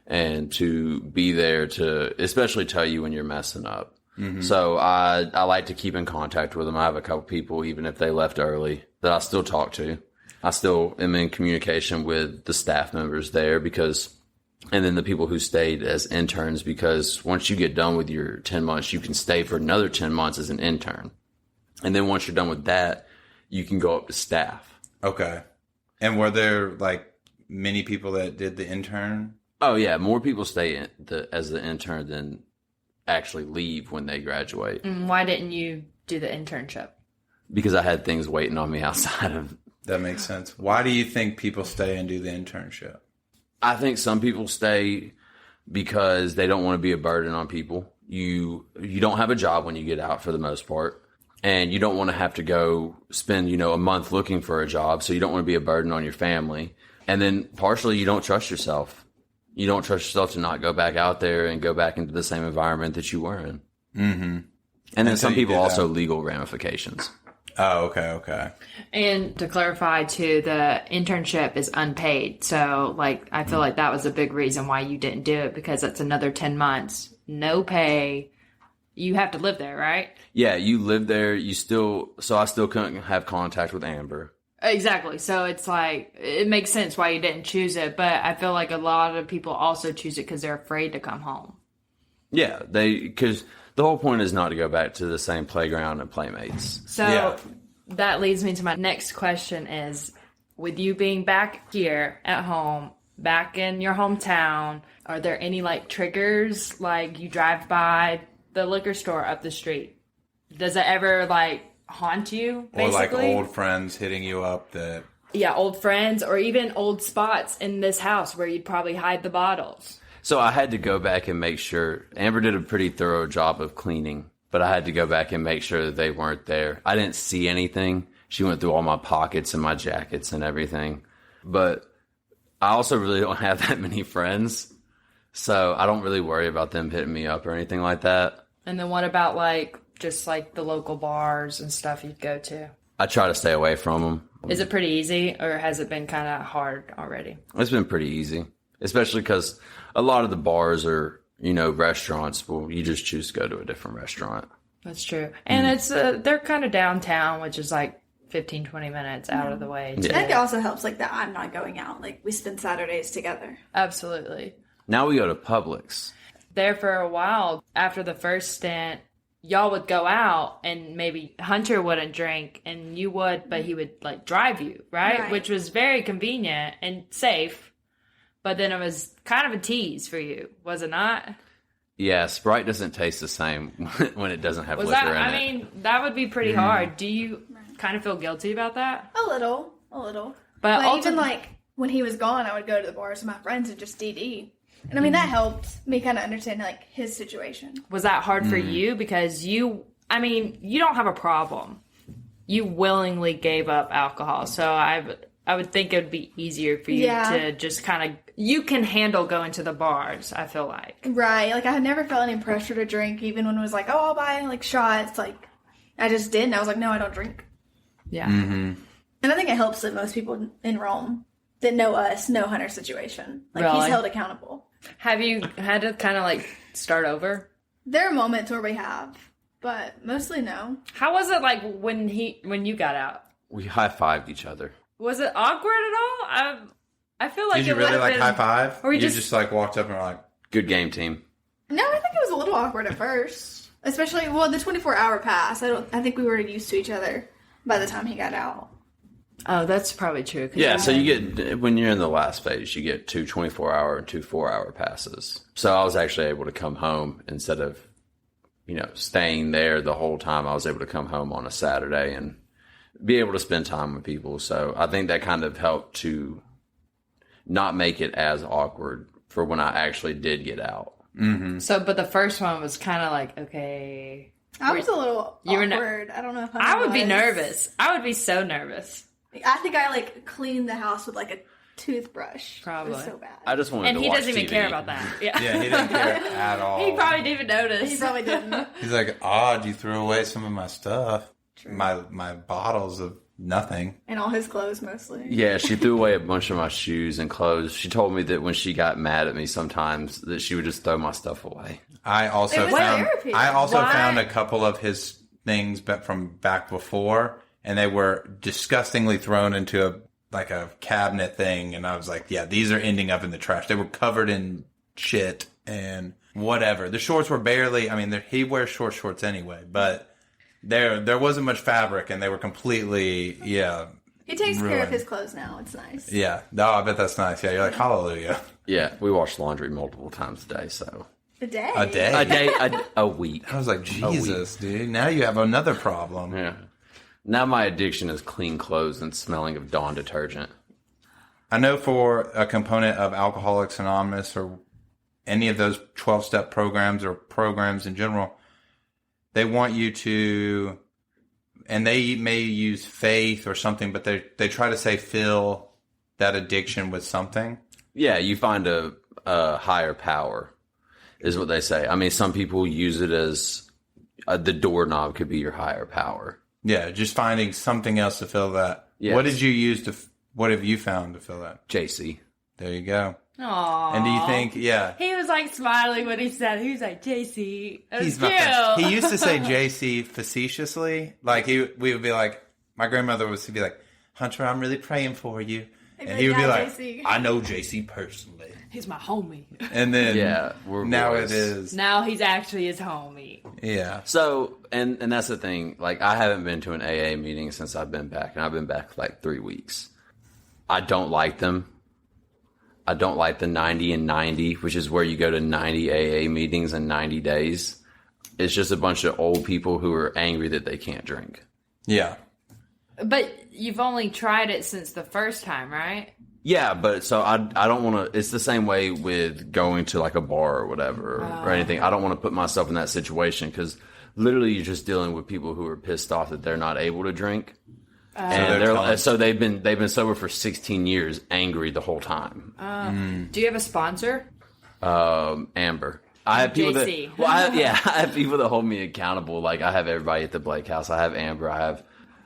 and to be there to especially tell you when you're messing up. Mm-hmm. So I like to keep in contact with them. I have a couple people, even if they left early, that I still talk to. I still am in communication with the staff members there and then the people who stayed as interns, because once you get done with your 10 months, you can stay for another 10 months as an intern. And then once you're done with that, you can go up to staff. Okay. And were there like many people that did the intern? Oh yeah, more people stay as the intern than actually leave when they graduate. Why didn't you do the internship? Because I had things waiting on me outside of. That makes sense. Why do you think people stay and do the internship? I think some people stay because they don't want to be a burden on people. You don't have a job when you get out for the most part. And you don't want to have to go spend, a month looking for a job. So you don't want to be a burden on your family. And then partially you don't trust yourself. You don't trust yourself to not go back out there and go back into the same environment that you were in. Mm-hmm. And then some people also legal ramifications. Oh, okay. And to clarify too, the internship is unpaid. So I feel like that was a big reason why you didn't do it, because it's another 10 months, no pay. You have to live there, right? Yeah, you live there. So I still couldn't have contact with Amber. Exactly. So it's it makes sense why you didn't choose it. But I feel like a lot of people also choose it because they're afraid to come home. Yeah, because the whole point is not to go back to the same playground and playmates. So that leads me to my next question is, with you being back here at home, back in your hometown, are there any triggers, you drive by the liquor store up the street? Does it ever haunt you, basically? Or old friends hitting you up that... Yeah, old friends, or even old spots in this house where you'd probably hide the bottles. So I had to go back and make sure. Amber did a pretty thorough job of cleaning, but I had to go back and make sure that they weren't there. I didn't see anything. She went through all my pockets and my jackets and everything. But I also really don't have that many friends, so I don't really worry about them hitting me up or anything like that. And then what about just the local bars and stuff you'd go to? I try to stay away from them. Is it pretty easy, or has it been kind of hard already? It's been pretty easy, especially because a lot of the bars are, restaurants. Well, you just choose to go to a different restaurant. That's true. And it's they're kind of downtown, which is 15, 20 minutes out of the way. I think it also helps that I'm not going out. We spend Saturdays together. Absolutely. Now we go to Publix. There for a while, after the first stint, y'all would go out and maybe Hunter wouldn't drink and you would, but he would drive you, right? Which was very convenient and safe. But then it was kind of a tease for you, was it not? Yeah, Sprite doesn't taste the same when it doesn't have liquor in it. I mean, that would be pretty hard. Do you kind of feel guilty about that? A little. But even when he was gone, I would go to the bars with my friends and just DD. And I mean, that helped me kind of understand his situation. Was that hard for you? Because you don't have a problem. You willingly gave up alcohol. So I would think it would be easier for you to just kind of, you can handle going to the bars, I feel like. Right. Like, I had never felt any pressure to drink, even when it was like, oh, I'll buy, like, shots. Like, I just didn't. I was like, no, I don't drink. Yeah. Mm-hmm. And I think it helps that most people in Rome that know us know Hunter's situation. Like, Really? he's held accountable. Have you had to kind of, like, start over? There are moments where we have, but mostly no. How was it, like, when you got out? We high-fived each other. Was it awkward at all? I feel like Did you it really, would have like, been, high five? Or You just, like, walked up and were like... Good game, team. No, I think it was a little awkward at first. Especially, well, the 24-hour pass. I think we were used to each other by the time he got out. Oh, that's probably true. 'Cause Yeah, so you get, when you're in the last phase, you get 2 24-hour and 2 4-hour passes. So I was actually able to come home instead of, staying there the whole time. I was able to come home on a Saturday and be able to spend time with people. So I think that kind of helped to not make it as awkward for when I actually did get out. Mm-hmm. So, but the first one was kind of like, okay. I was a little You were awkward. I don't know if I would be was. nervous. I would be so nervous. I think I, like, cleaned the house with, like, a toothbrush. Probably. It was so bad. I just wanted And to he watch doesn't even TV. care about that. Yeah. Yeah, he didn't care at all. He probably didn't even notice. He probably didn't. He's like, odd, you threw away some of my stuff. True. My bottles of nothing. And all his clothes, mostly. Yeah, she threw away a bunch of my shoes and clothes. She told me that when she got mad at me sometimes that she would just throw my stuff away. I also It was found therapy. Why? found a couple of his things from back before, and they were disgustingly thrown into a cabinet thing, and I was like, yeah, these are ending up in the trash. They were covered in shit and whatever. The shorts were barely, he wears short shorts anyway, but there wasn't much fabric, and they were completely, He takes care of ruined. his clothes now. It's nice. Yeah. No, I bet that's nice. Yeah, you're like, hallelujah. Yeah, we wash laundry multiple times a day, so. A day. A day? A week. I was like, Jesus, dude. Now you have another problem. Yeah. Now my addiction is clean clothes and smelling of Dawn detergent. I know for a component of Alcoholics Anonymous or any of those 12-step programs or programs in general, they want you to, and they may use faith or something, but they try to say fill that addiction with something. Yeah, you find a higher power, is what they say. Some people use it as the doorknob could be your higher power. Yeah, just finding something else to fill that. Yes. What did you use what have you found to fill that? JC. There you go. Aww. And do you think, yeah. He was like smiling when he said it. He was like, JC. That was He's cute. He used to say JC facetiously. Like, we would be like, my grandmother would be like, Hunter, I'm really praying for you. And he would be like, JC. I know JC personally. He's my homie. And then Yeah, we're now boys. it is. Now he's actually his homie. Yeah. So, and that's the thing. Like, I haven't been to an AA meeting since I've been back, and I've been back for like 3 weeks. I don't like them. I don't like the 90 and 90, which is where you go to 90 AA meetings in 90 days. It's just a bunch of old people who are angry that they can't drink. Yeah. But you've only tried it since the first time, right? Yeah, but so I don't want to. It's the same way with going to like a bar or whatever or anything. I don't want to put myself in that situation because literally you're just dealing with people who are pissed off that they're not able to drink, so they've been sober for 16 years, angry the whole time. Do you have a sponsor? Amber. I have people JC. I have people that hold me accountable. Like I have everybody at the Blake House. I have Amber. I have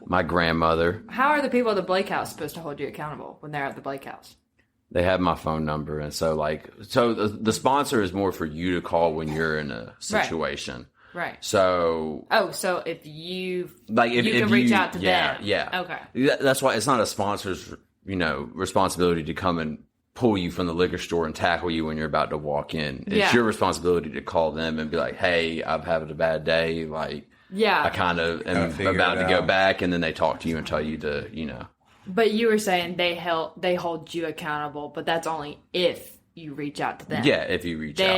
my grandmother. How are the people at the Blake House supposed to hold you accountable when they're at the Blake House? They have my phone number, and so the sponsor is more for you to call when you're in a situation. Right. So. Oh, so if you If can reach out to them. them. Yeah. Okay. That's why it's not a sponsor's, responsibility to come and pull you from the liquor store and tackle you when you're about to walk in. It's your responsibility to call them and be like, hey, I'm having a bad day. Like, I kind of am about to go back. And then they talk to you and tell you to, But you were saying they hold you accountable, but that's only if you reach out to them. Yeah, if you reach out.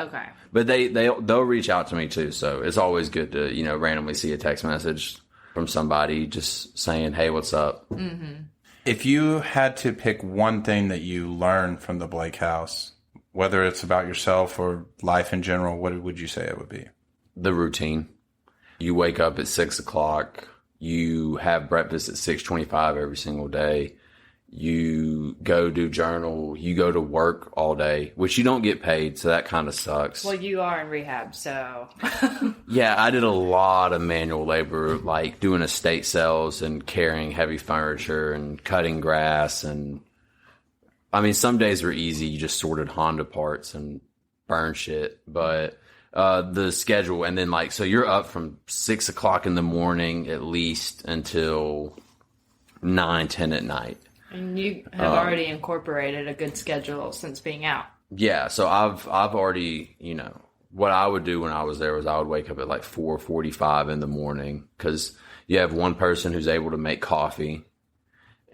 Okay. But they'll reach out to me too. So it's always good to, randomly see a text message from somebody just saying, hey, what's up? Mm-hmm. If you had to pick one thing that you learned from the Blake House, whether it's about yourself or life in general, what would you say it would be? The routine. You wake up at 6 o'clock. You have breakfast at 6:25 every single day. You go do journal. You go to work all day, which you don't get paid, so that kind of sucks. Well, you are in rehab, so. Yeah, I did a lot of manual labor, like doing estate sales and carrying heavy furniture and cutting grass. And I mean, some days were easy. You just sorted Honda parts and burned shit. But the schedule, and then like, so you're up from 6 o'clock in the morning at least until 9, 10 at night. And you have already incorporated a good schedule since being out. Yeah, so I've already, what I would do when I was there was I would wake up at like 4:45 in the morning because you have one person who's able to make coffee.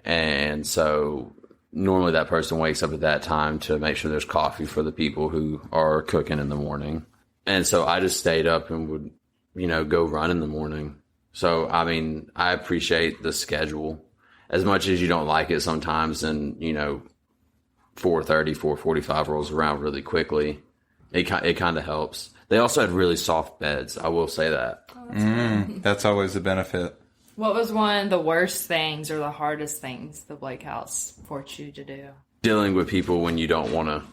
And so normally that person wakes up at that time to make sure there's coffee for the people who are cooking in the morning. And so I just stayed up and would, go run in the morning. So, I mean, I appreciate the schedule. As much as you don't like it sometimes, and 4:30, 4:45 rolls around really quickly, it kind of helps. They also had really soft beds. I will say that. That's always a benefit. What was one of the worst things or the hardest things the Blake House forced you to do? Dealing with people when you don't want to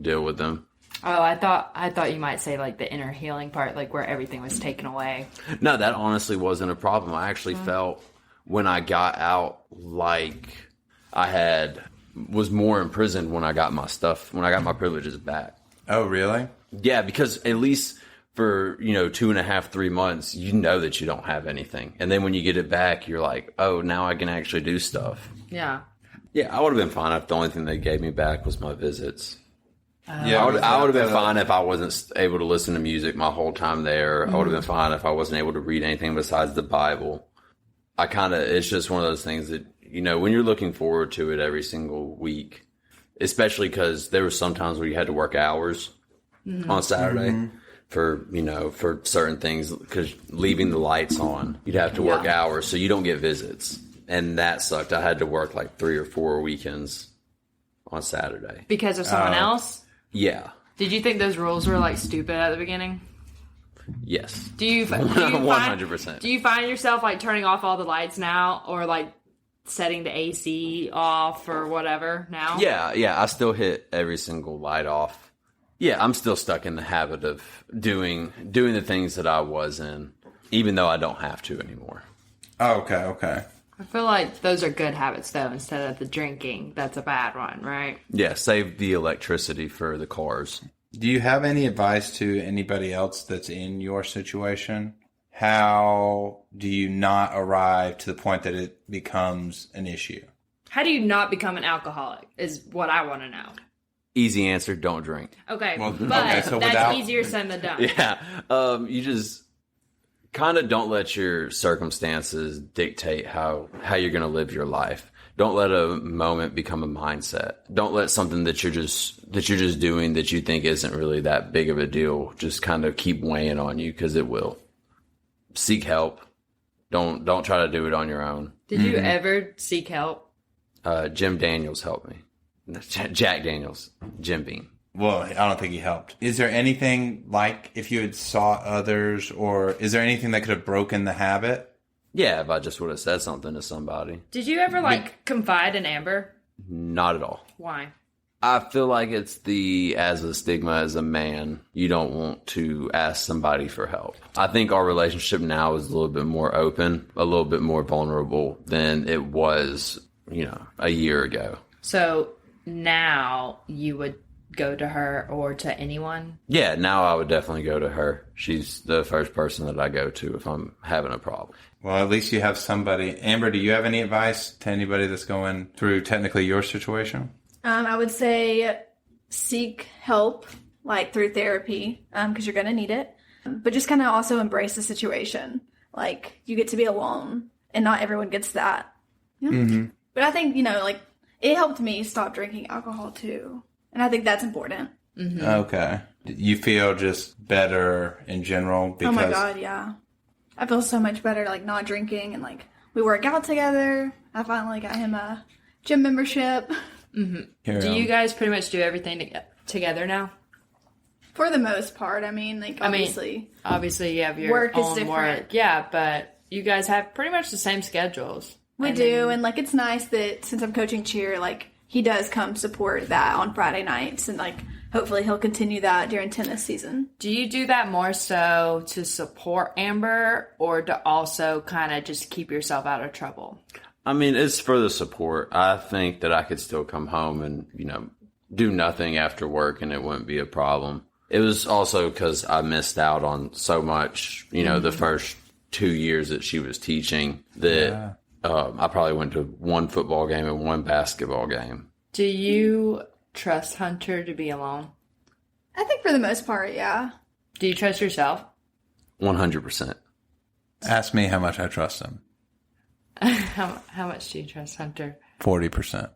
deal with them. Oh, I thought you might say like the inner healing part, like where everything was taken away. No, that honestly wasn't a problem. I actually felt when I got out, like I was more imprisoned when I got my privileges back. Oh, really? Yeah, because at least for, 2.5, 3 months, you know that you don't have anything. And then when you get it back, you're like, oh, now I can actually do stuff. Yeah. Yeah, I would have been fine if the only thing they gave me back was my visits. Yeah, I would have been fine if I wasn't able to listen to music my whole time there. I would have been fine if I wasn't able to read anything besides the Bible. It's just one of those things that, when you're looking forward to it every single week, especially because there were some times where you had to work hours on Saturday for certain things, because leaving the lights on, you'd have to work hours, so you don't get visits. And that sucked. I had to work like 3 or 4 weekends on Saturday. Because of someone else? Yeah. Did you think those rules were like stupid at the beginning? Yes. Do you 100%. Do you find yourself like turning off all the lights now, or like setting the AC off or whatever now? Yeah. I still hit every single light off. Yeah, I'm still stuck in the habit of doing the things that I was in, even though I don't have to anymore. Oh, okay. I feel like those are good habits, though, instead of the drinking. That's a bad one, right? Yeah, save the electricity for the cars. Do you have any advice to anybody else that's in your situation? How do you not arrive to the point that it becomes an issue? How do you not become an alcoholic is what I want to know. Easy answer, don't drink. Okay, so that's easier said than done. Yeah, you just kind of don't let your circumstances dictate how you're going to live your life. Don't let a moment become a mindset. Don't let something that you're just doing that you think isn't really that big of a deal just kind of keep weighing on you, because it will. Seek help. Don't try to do it on your own. Did you ever seek help? Jim Daniels helped me. Jack Daniels, Jim Beam. Well, I don't think he helped. Is there anything, like if you had sought others, or is there anything that could have broken the habit? Yeah, if I just would have said something to somebody. Did you ever confide in Amber? Not at all. Why? I feel like it's as a stigma as a man, you don't want to ask somebody for help. I think our relationship now is a little bit more open, a little bit more vulnerable than it was, a year ago. So now you would go to her or to anyone? Yeah, now I would definitely go to her. She's the first person that I go to if I'm having a problem. Well, at least you have somebody. Amber, do you have any advice to anybody that's going through technically your situation? I would say seek help, like through therapy, because you're going to need it. But just kind of also embrace the situation. Like, you get to be alone, and not everyone gets that. Yeah. Mm-hmm. But I think, it helped me stop drinking alcohol, too. And I think that's important. Mm-hmm. Okay. You feel just better in general? Because... Oh, my God, yeah. I feel so much better, not drinking. And, we work out together. I finally got him a gym membership. Mm-hmm. Do you guys pretty much do everything together now? For the most part. Obviously you have your work own is different. work. Yeah, but you guys have pretty much the same schedules. We do, and like it's nice that since I'm coaching cheer, like he does come support that on Friday nights, and like hopefully he'll continue that during tennis season. Do you do that more so to support Amber or to also kind of just keep yourself out of trouble? I mean, it's for the support. I think that I could still come home and, do nothing after work and it wouldn't be a problem. It was also because I missed out on so much, the first 2 years that she was teaching that I probably went to one football game and one basketball game. Do you trust Hunter to be alone? I think for the most part, yeah. Do you trust yourself? 100%. Ask me how much I trust him. How much do you trust Hunter? 40%.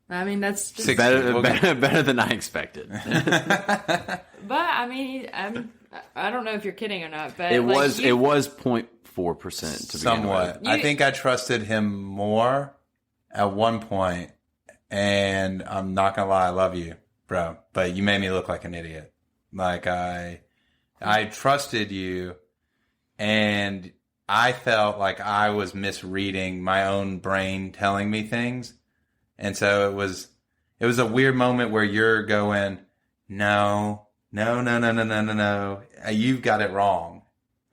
I mean, that's just... better than I expected. But, I mean, I don't know if you're kidding or not, but... It was 0.4% to somewhat. I think I trusted him more at one point, and I'm not going to lie, I love you, bro, but you made me look like an idiot. Like, I trusted you, and I felt like I was misreading my own brain telling me things. And so it was a weird moment where you're going, no, you've got it wrong.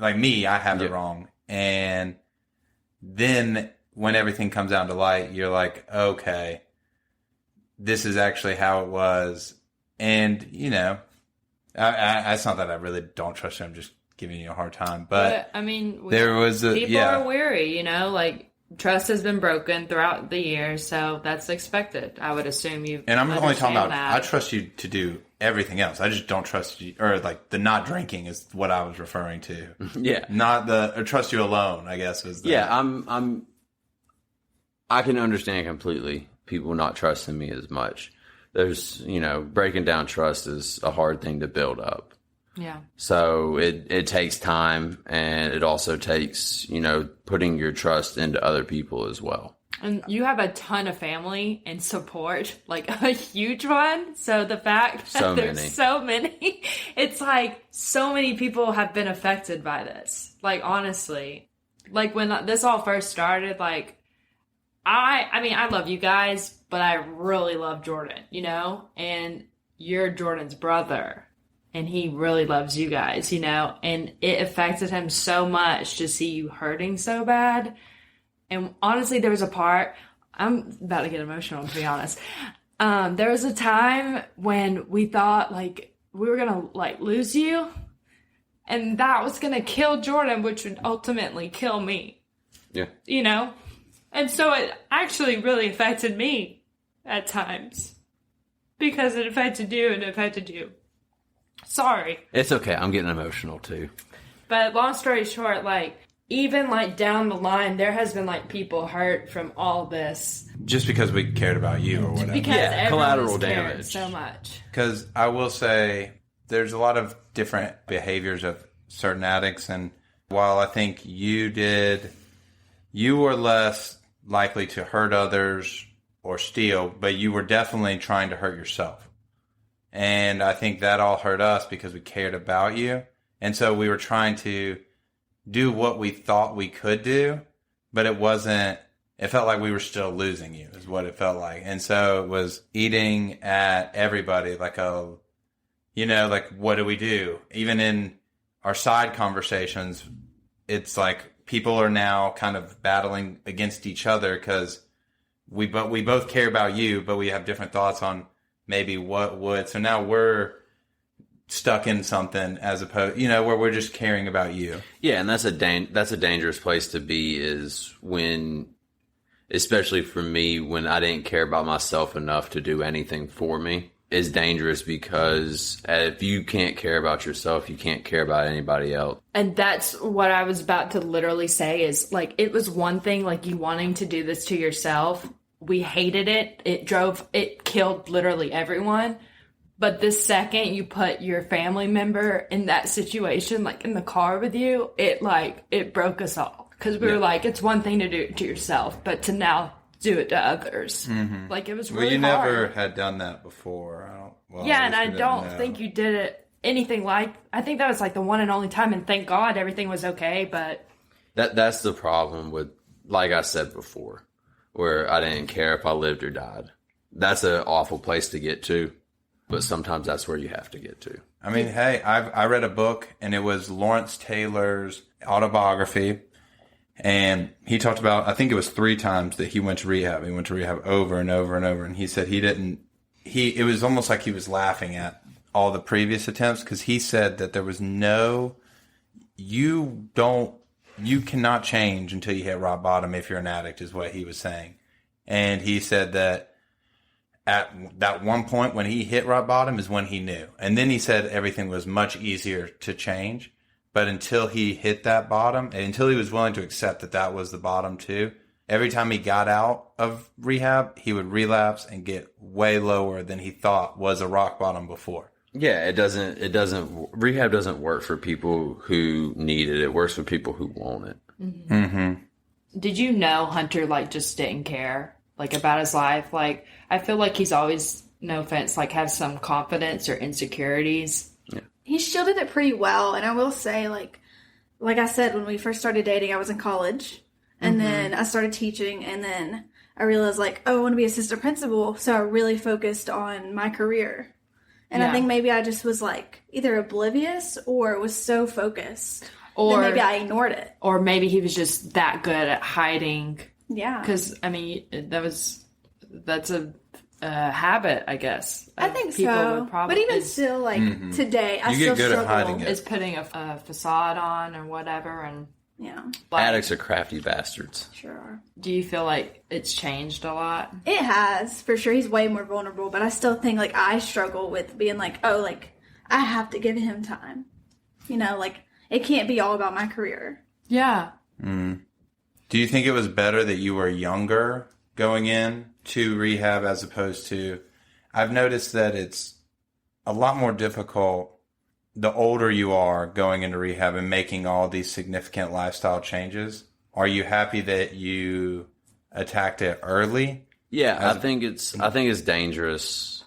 Like me, I have it wrong. And then when everything comes out to light, you're like, okay, this is actually how it was. And, it's not that I really don't trust you. I'm just giving you a hard time. But I mean, people are weary, like trust has been broken throughout the years. So that's expected. I would assume you. And I'm only talking about, I trust you to do everything else. I just don't trust you, or like the not drinking is what I was referring to. Yeah. Not or trust you alone, I guess was the. Yeah, I can understand completely people not trusting me as much. There's, breaking down trust is a hard thing to build up. Yeah. So it takes time, and it also takes, putting your trust into other people as well. And you have a ton of family and support, like a huge one. So the fact that there's so many, it's like so many people have been affected by this. Like, honestly, like when this all first started, like I mean, I love you guys, but I really love Jordan, and you're Jordan's brother. And he really loves you guys, and it affected him so much to see you hurting so bad. And honestly, there was a part, I'm about to get emotional, to be honest. There was a time when we thought, like, we were going to, like, lose you. And that was going to kill Jordan, which would ultimately kill me. Yeah. And so it actually really affected me at times. Because it affected you and it affected you. Sorry. It's okay. I'm getting emotional too. But long story short, like, even like down the line, there has been like people hurt from all this. Just because we cared about you or whatever. Because collateral damage. So much. Because I will say there's a lot of different behaviors of certain addicts. And while I think you were less likely to hurt others or steal, but you were definitely trying to hurt yourself. And I think that all hurt us because we cared about you. And so we were trying to do what we thought we could do, but it felt like we were still losing you is what it felt like. And so it was eating at everybody like like, what do we do? Even in our side conversations, it's like people are now kind of battling against each other because we both care about you, but we have different thoughts on maybe what would. So now we're stuck in something as opposed, where we're just caring about you. Yeah, and that's a dangerous place to be is when, especially for me, when I didn't care about myself enough to do anything for me. Is dangerous because if you can't care about yourself, you can't care about anybody else. And that's what I was about to literally say is, like, it was one thing, like, you wanting to do this to yourself. We hated it. It killed literally everyone. But the second you put your family member in that situation, like in the car with you, it broke us all. Because we were like, it's one thing to do it to yourself, but to now do it to others. Mm-hmm. Like, it was really hard. Well, you never had done that before. And I don't think you did it anything like... I think that was like the one and only time, and thank God everything was okay, but... That's the problem with like I said before, where I didn't care if I lived or died. That's an awful place to get to, but sometimes that's where you have to get to. I mean, hey, I read a book, and it was Lawrence Taylor's autobiography, and he talked about, I think it was 3 times that he went to rehab. He went to rehab over and over and over, and he said it was almost like he was laughing at all the previous attempts, because he said that there was you cannot change until you hit rock bottom if you're an addict, is what he was saying. And he said that at that one point when he hit rock bottom is when he knew. And then he said everything was much easier to change. But until he hit that bottom, and until he was willing to accept that that was the bottom too, every time he got out of rehab, he would relapse and get way lower than he thought was a rock bottom before. Yeah, rehab doesn't work for people who need it. It works for people who want it. Mm-hmm. Mm-hmm. Did you know Hunter, like, just didn't care, like, about his life? Like, I feel like he's always, no offense, like, have some confidence or insecurities. Yeah. He shielded it pretty well. And I will say, like I said, when we first started dating, I was in college. And then I started teaching. And then I realized, like, oh, I want to be assistant principal. So I really focused on my career. And I think maybe I just was, like, either oblivious or was so focused. Or maybe I ignored it. Or maybe he was just that good at hiding. Yeah. Because, I mean, that's a habit, I guess. I think so. But even still, like, today, I still get good struggle. at hiding it. It's putting a facade on or whatever. And yeah. like, Addicts are crafty bastards. Sure are. do you feel like it's changed a lot? It has, for sure. He's way more vulnerable, but I still think, like, I struggle with being like, oh, like, I have to give him time. You know, like, it can't be all about my career. Yeah. Do you think it was better that you were younger going in to rehab as opposed to... I've noticed that it's a lot more difficult the older you are going into rehab and making all these significant lifestyle changes. Are you happy that you attacked it early? Yeah, I think it's dangerous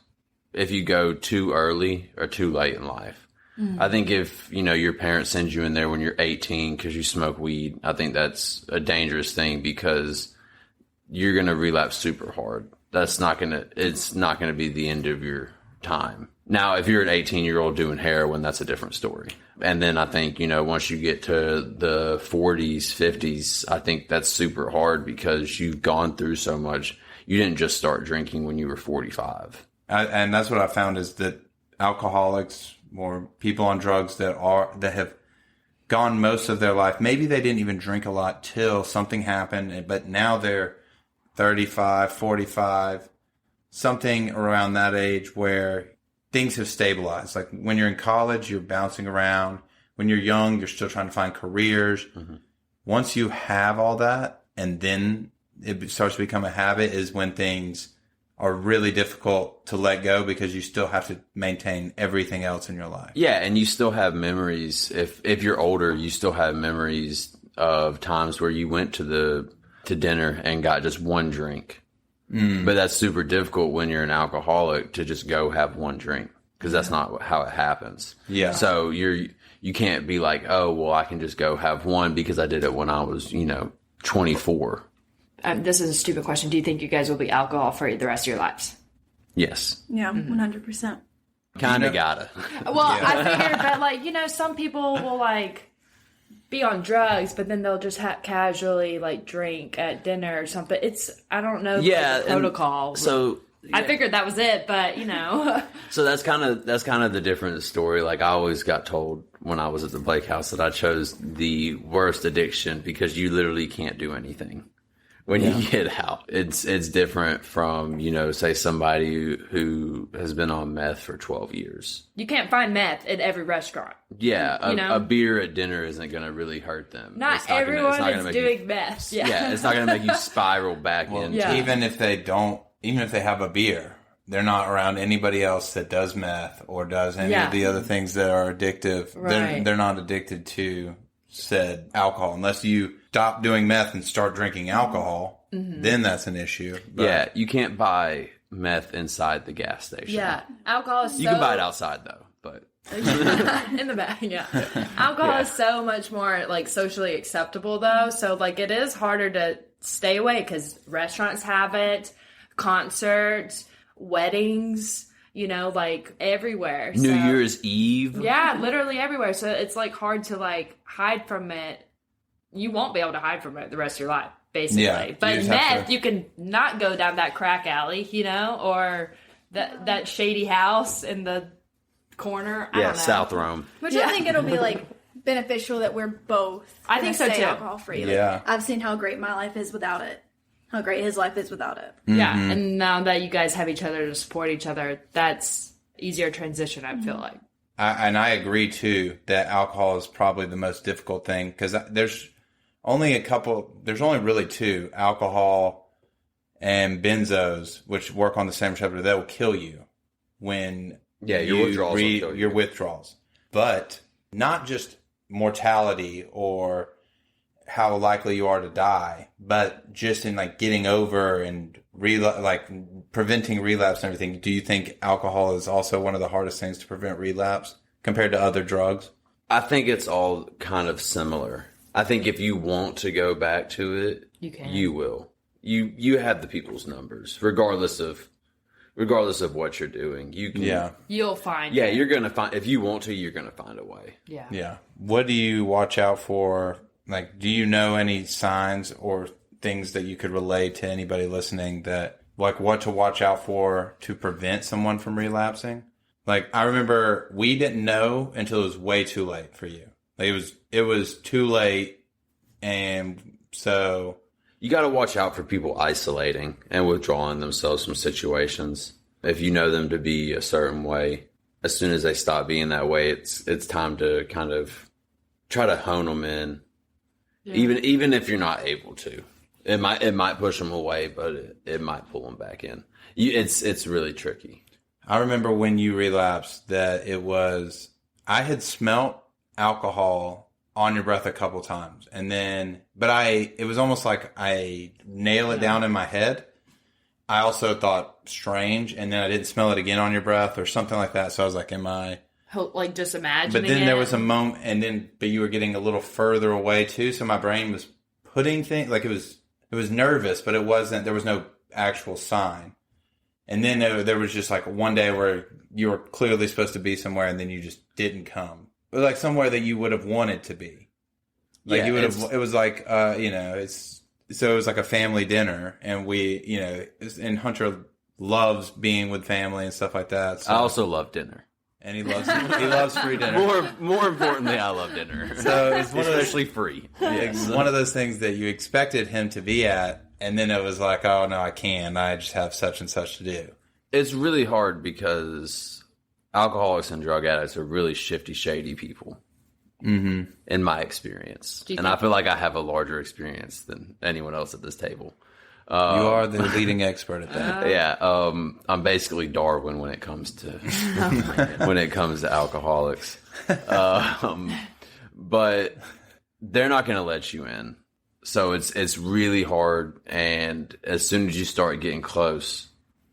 if you go too early or too late in life. Mm-hmm. I think if, your parents send you in there when you're 18 because you smoke weed, I think that's a dangerous thing because you're going to relapse super hard. It's not going to be the end of your time. Now, if you're an 18-year-old doing heroin, that's a different story. And then I think, once you get to the 40s, 50s, I think that's super hard because you've gone through so much. You didn't just start drinking when you were 45. And that's what I found is that alcoholics or people on drugs that have gone most of their life, maybe they didn't even drink a lot till something happened, but now they're 35, 45, something around that age where things have stabilized. Like when you're in college, you're bouncing around. When you're young, you're still trying to find careers. Mm-hmm. Once you have all that and then it starts to become a habit is when things are really difficult to let go because you still have to maintain everything else in your life. Yeah, and you still have memories. If you're older, you still have memories of times where you went to dinner and got just one drink. But that's super difficult when you're an alcoholic to just go have one drink because that's not how it happens. Yeah. So you can't be like, oh, well, I can just go have one because I did it when I was, 24. This is a stupid question. Do you think you guys will be alcohol free the rest of your lives? Yes. Yeah, 100%. Kind of gotta. Well, I figured that, some people will, be on drugs, but then they'll just casually, drink at dinner or something. I don't know the protocol. So... I figured that was it, but, So that's kind of the different story. I always got told when I was at the Blake House that I chose the worst addiction because you literally can't do anything. When you get out, it's different from, say somebody who has been on meth for 12 years. You can't find meth at every restaurant. Yeah, a beer at dinner isn't going to really hurt them. Not everyone is doing meth. Yeah, it's not going to make you spiral back into it. Even if they have a beer, they're not around anybody else that does meth or does any of the other things that are addictive. Right. They're not addicted to said alcohol unless you stop doing meth and start drinking alcohol. Mm-hmm. Then that's an issue. But you can't buy meth inside the gas station. Yeah, alcohol is You can buy it outside though, but In the back, yeah. Alcohol is so much more like socially acceptable though, so like it is harder to stay away because restaurants have it, concerts, weddings, you know, like everywhere. New Year's Eve. Yeah, literally everywhere. So it's like hard to like hide from it. You won't be able to hide from it the rest of your life, basically. Yeah, but meth, you can not go down that crack alley, you know, or that shady house in the corner. I don't know. South Rome. Which I think it'll be like beneficial that we're both. I think so too. Alcohol free. Yeah, I've seen how great my life is without it. How great his life is without it. Mm-hmm. Yeah, and now that you guys have each other to support each other, that's easier transition. I feel like. I agree too that alcohol is probably the most difficult thing because there's only really two, alcohol and benzos, which work on the same receptor. That will kill you when your withdrawals will kill you. Your withdrawals. But not just mortality or how likely you are to die, but just in like getting over and preventing relapse and everything. Do you think alcohol is also one of the hardest things to prevent relapse compared to other drugs? I think it's all kind of similar. I think if you want to go back to it, you can. You will. You have the people's numbers, regardless of what you're doing. You can. Yeah. You'll find. Yeah, it. you're gonna find. If you want to, you're gonna find a way. Yeah. Yeah. What do you watch out for? Like, do you know any signs or things that you could relay to anybody listening that, like, what to watch out for to prevent someone from relapsing? Like, I remember we didn't know until it was way too late for you. Like, it was too late, and so you got to watch out for people isolating and withdrawing themselves from situations. If you know them to be a certain way, as soon as they stop being that way, it's time to kind of try to hone them in. Yeah. Even if you're not able to, it might push them away, but it might pull them back in. It's really tricky. I remember when you relapsed that I had smelt alcohol on your breath a couple times, and then it was almost like I nail it down in my head. I also thought strange, and then I didn't smell it again on your breath or something like that. So I was like, am I? Like just imagining. But then there was a moment, but you were getting a little further away too. So my brain was putting things like it was nervous, but it wasn't. There was no actual sign. And then there was just like one day where you were clearly supposed to be somewhere, and then you just didn't come. But like somewhere that you would have wanted to be. Like you would have. It was like so it was like a family dinner, and and Hunter loves being with family and stuff like that. So. I also love dinner. And he loves free dinner. More importantly, I love dinner. So it's especially free. It's one of those things that you expected him to be at, and then it was like, oh no, I can't. I just have such and such to do. It's really hard because alcoholics and drug addicts are really shifty, shady people. Mm-hmm. In my experience, and I feel like I have a larger experience than anyone else at this table. You are the leading expert at that. Yeah, I'm basically Darwin when it comes to alcoholics. But they're not going to let you in, so it's really hard. And as soon as you start getting close,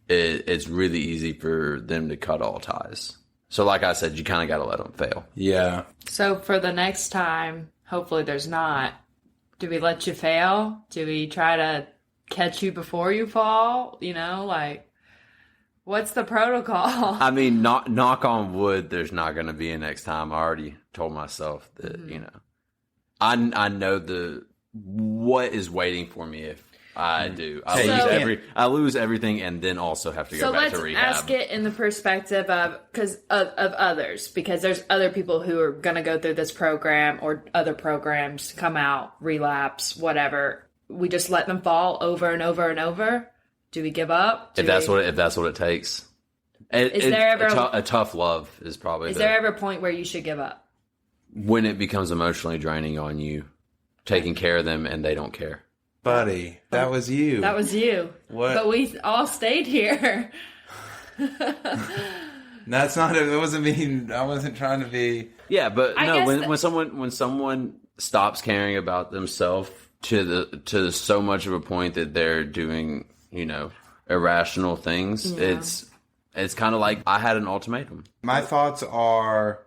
it's really easy for them to cut all ties. So, like I said, you kind of got to let them fail. Yeah. So for the next time, hopefully there's not. Do we let you fail? Do we try to catch you before you fall? You know, like, what's the protocol? I mean, knock on wood, there's not going to be a next time. I already told myself that, I know what is waiting for me if I do. I lose everything and then also have to go back to rehab. So let's ask it in the perspective of others, because there's other people who are going to go through this program or other programs, come out, relapse, whatever. We just let them fall over and over and over. Do we give up? If that's what it takes. Is there ever a tough love is probably. Is there ever a point where you should give up? When it becomes emotionally draining on you, taking care of them and they don't care. Buddy, that was you. That was you. What? But we all stayed here. That's not. It wasn't mean. I wasn't trying to be. Yeah, but when someone stops caring about themselves to so much of a point that they're doing, irrational things, It's kind of like I had an ultimatum. My thoughts are,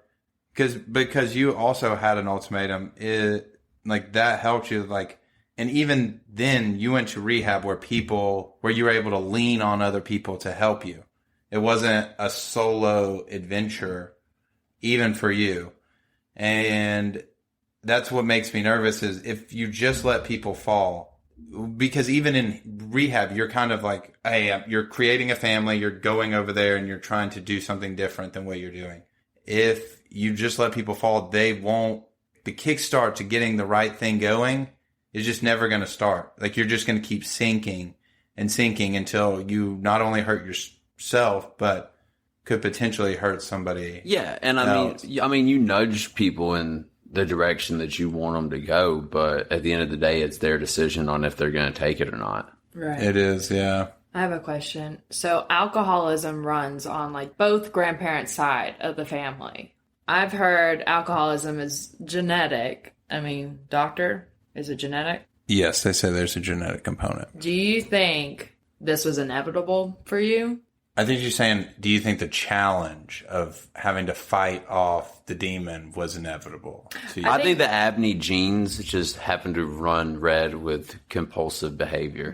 because you also had an ultimatum, that helped you, and even then you went to rehab where you were able to lean on other people to help you. It wasn't a solo adventure, even for you. And that's what makes me nervous is if you just let people fall, because even in rehab, you're kind of like, hey, you're creating a family, you're going over there and you're trying to do something different than what you're doing. If you just let people fall, the kickstart to getting the right thing going is just never going to start. Like, you're just going to keep sinking and sinking until you not only hurt yourself, but could potentially hurt somebody. Yeah. And else. I mean, you nudge people in the direction that you want them to go, but at the end of the day, it's their decision on if they're going to take it or not. Right. It is, yeah. I have a question. So alcoholism runs on like both grandparents' side of the family. I've heard alcoholism is genetic. I mean, doctor, is it genetic? Yes, they say there's a genetic component. Do you think this was inevitable for you? I think you're saying, do you think the challenge of having to fight off the demon was inevitable to you? I think the Abney genes just happen to run red with compulsive behavior.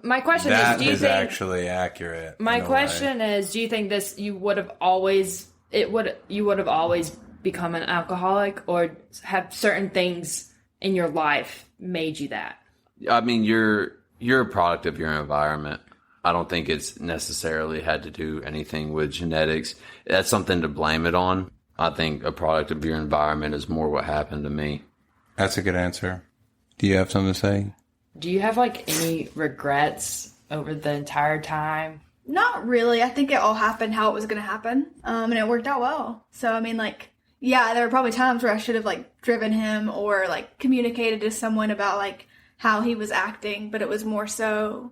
My question that is, do you think actually accurate? My question is, do you think you would have always become an alcoholic, or have certain things in your life made you that? I mean, you're a product of your environment. I don't think it's necessarily had to do anything with genetics. That's something to blame it on. I think a product of your environment is more what happened to me. That's a good answer. Do you have something to say? Do you have like any regrets over the entire time? Not really. I think it all happened how it was going to happen. And it worked out well. So, I mean, yeah, there were probably times where I should have driven him or communicated to someone about how he was acting, but it was more so,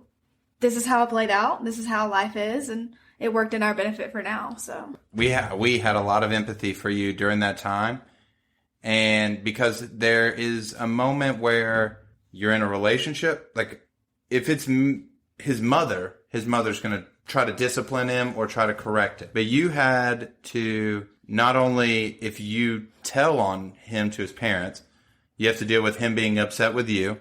this is how it played out. This is how life is, and it worked in our benefit for now. So we had a lot of empathy for you during that time, and because there is a moment where you're in a relationship, if it's his mother's going to try to discipline him or try to correct it, but you had to not only, if you tell on him to his parents, you have to deal with him being upset with you.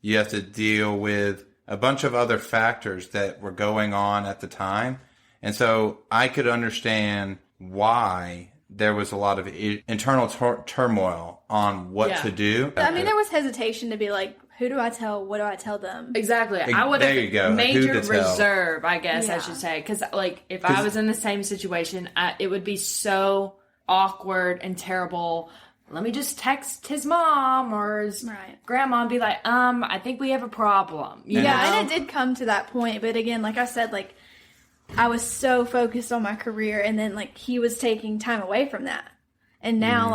You have to deal with a bunch of other factors that were going on at the time. And so I could understand why there was a lot of internal turmoil on what to do. I mean, there was hesitation to be who do I tell? What do I tell them? Exactly. I would have major reserve, I guess I should say. Because, if I was in the same situation, it would be so awkward and terrible. Let me just text his mom or his grandma and be like, I think we have a problem. You know? And it did come to that point. But again, like I said, I was so focused on my career, and then he was taking time away from that. And now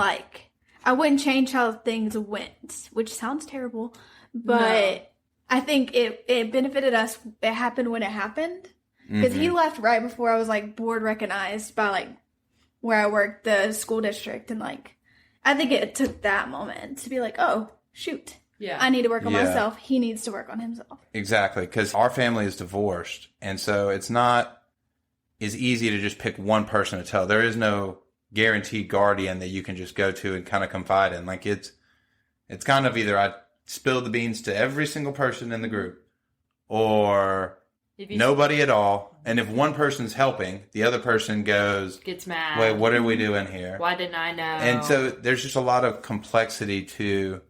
I wouldn't change how things went, which sounds terrible, but I think it benefited us. It happened when it happened, because he left right before I was board recognized by where I worked, the school district, and I think it took that moment to be oh, shoot. Yeah. I need to work on myself. He needs to work on himself. Exactly. Because our family is divorced. And so it's not as easy to just pick one person to tell. There is no guaranteed guardian that you can just go to and kind of confide in. It's kind of either I spill the beans to every single person in the group, or nobody at all. And if one person's helping, the other person gets mad. Wait, what are we doing here? Why didn't I know? And so there's just a lot of complexity to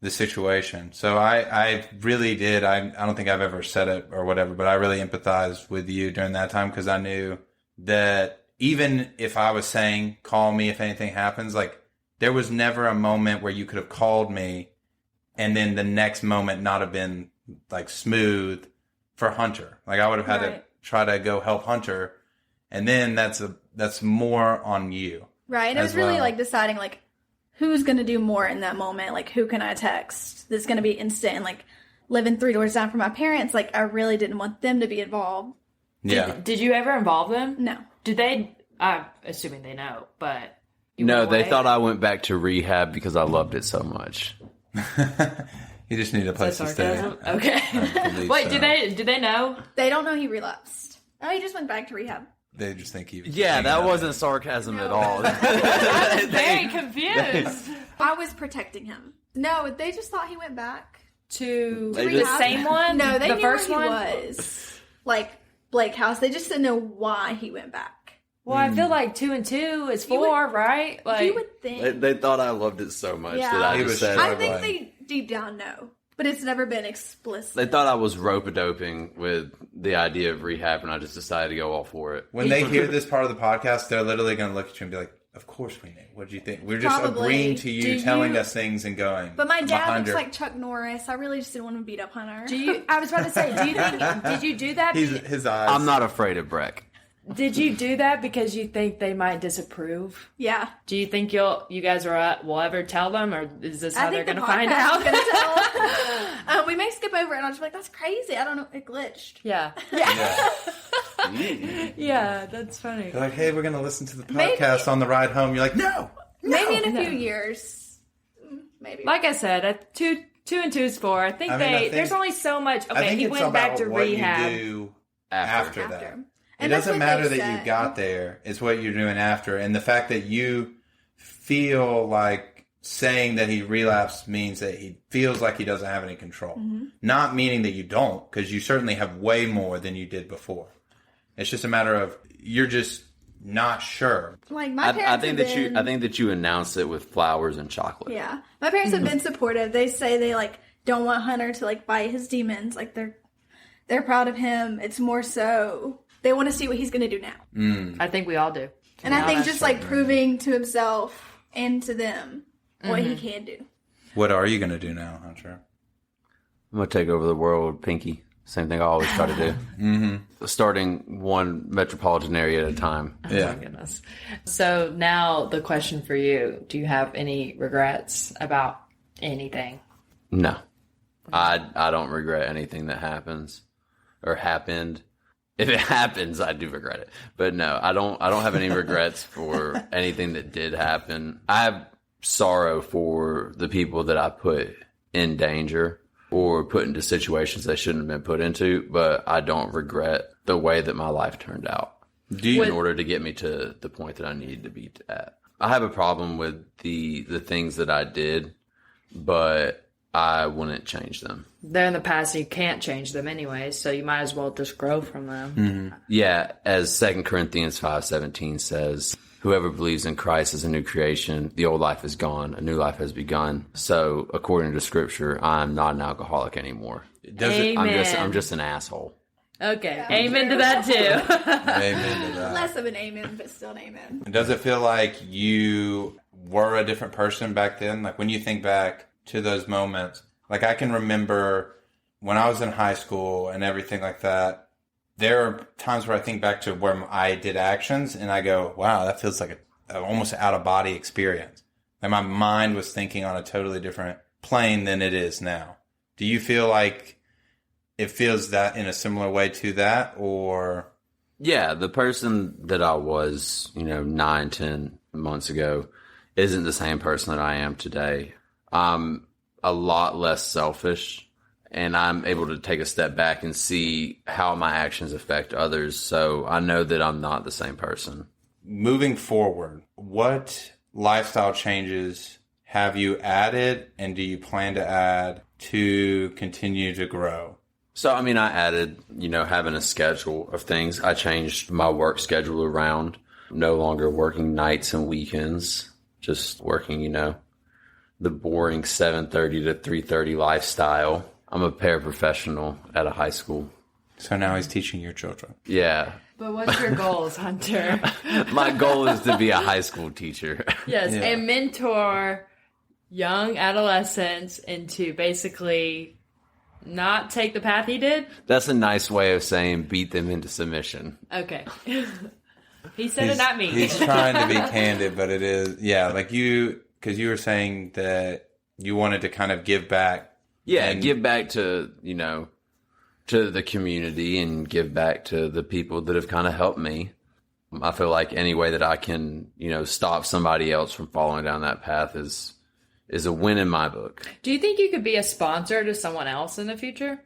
the situation. So I really did. I don't think I've ever said it or whatever, but I really empathized with you during that time, because I knew that even if I was saying, call me if anything happens, there was never a moment where you could have called me and then the next moment not have been smooth for Hunter. I would have had to try to go help Hunter, and then that's more on you. Right. And it was really deciding who's going to do more in that moment. Who can I text that's going to be instant, and living 3 doors down from my parents, I really didn't want them to be involved. Yeah. Did you ever involve them? No. Did they? I'm assuming they know, but no, they thought I went back to rehab because I loved it so much. You just need a place to stay. Okay. Wait, so. Do they know? They don't know he relapsed. Oh, he just went back to rehab. they just think he was. Yeah, that wasn't sarcasm at all. I was very confused. I was protecting him. No, they just thought he went back. To They the just- same one? No, they the knew first where he one? was. Like, Blake House. They just didn't know why he went back. Well, I feel like 2 and 2 is 4, would- right? Like, You would think. They thought I loved it so much Yeah. that I He just was said. I think they deep down know. But it's never been explicit. They thought I was rope-a-doping with the idea of rehab, and I just decided to go all for it. When they hear this part of the podcast, they're literally going to look at you and be like, "Of course we knew. What do you think? We're just Probably. agreeing to you, Do telling you- us things and going." But my dad behind looks her. like Chuck Norris. I really just didn't want to beat up Hunter. I was about to say, do you think, did you do that? His eyes. I'm not afraid of Breck. Did you do that because you think they might disapprove? Yeah. Do you think you guys will ever tell them, or is this how I they're think going the to find podcast out? is gonna tell. We may skip over it and I'll just be like, that's crazy. I don't know. It glitched. Yeah. Yeah. Yeah, that's funny. They're like, "Hey, we're going to listen to the Maybe- podcast on the ride home." You're like, "No." Maybe in a No. few years. Maybe. Like I said, 2 and 2 is 4. I think I think- there's only so much. I Okay, think he it's went about back to what rehab. you do After. after that. After. It And that's doesn't what matter they that you said. got there. It's what you're doing after. And the fact that you feel like saying that he relapsed means that he feels like he doesn't have any control. Mm-hmm. Not meaning that you don't, because you certainly have way more than you did before. It's just a matter of you're just not sure. Like my parents I think have that been, I think that you announced it with flowers and chocolate. Yeah. My parents have been supportive. They say they like don't want Hunter to like fight his demons. Like they're proud of him. It's more so they want to see what he's going to do now. I think we all do. And I think just like proving to himself and to them what he can do. What are you going to do now, Hunter? I'm gonna take over the world, Pinky. Same thing I always try to do. Starting one metropolitan area at a time. Yeah. Oh my goodness. So now the question for you: do you have any regrets about anything? No, I don't regret anything that happens or happened. If it happens, I do regret it. But no, I don't have any regrets for anything that did happen. I have sorrow for the people that I put in danger or put into situations they shouldn't have been put into, but I don't regret the way that my life turned out in order to get me to the point that I needed to be at. I have a problem with the things that I did, but I wouldn't change them. They're in the past, you can't change them anyway, so you might as well just grow from them. Yeah, as 2 Corinthians 5:17 says, whoever believes in Christ is a new creation. The old life is gone. A new life has begun. So, according to Scripture, I'm not an alcoholic anymore. Amen. I'm just an asshole. Okay, amen to that too. Amen to that. Less of an amen, but still an amen. Does it feel like you were a different person back then? Like when you think back to those moments, like I can remember when I was in high school and everything like that, there are times where I think back to where I did actions and I go, wow, that feels like a almost out of body experience. And my mind was thinking on a totally different plane than it is now. Do you feel like it feels that in a similar way to that, or? Yeah, the person that I was, 9, 10 months ago isn't the same person that I am today. I'm a lot less selfish, and I'm able to take a step back and see how my actions affect others. So I know that I'm not the same person. Moving forward, what lifestyle changes have you added and do you plan to add to continue to grow? So, I added, having a schedule of things. I changed my work schedule around, no longer working nights and weekends, just working, the boring 7:30 to 3:30 lifestyle. I'm a paraprofessional at a high school. So now he's teaching your children. Yeah. But what's your goals, Hunter? My goal is to be a high school teacher. Yes, Yeah. and mentor young adolescents into basically not take the path he did. That's a nice way of saying beat them into submission. Okay. He said it, not me. He's trying to be candid, but it is, yeah, like because you were saying that you wanted to kind of give back. Yeah, And- give back to, to the community and give back to the people that have kind of helped me. I feel like any way that I can, stop somebody else from following down that path is a win in my book. Do you think you could be a sponsor to someone else in the future?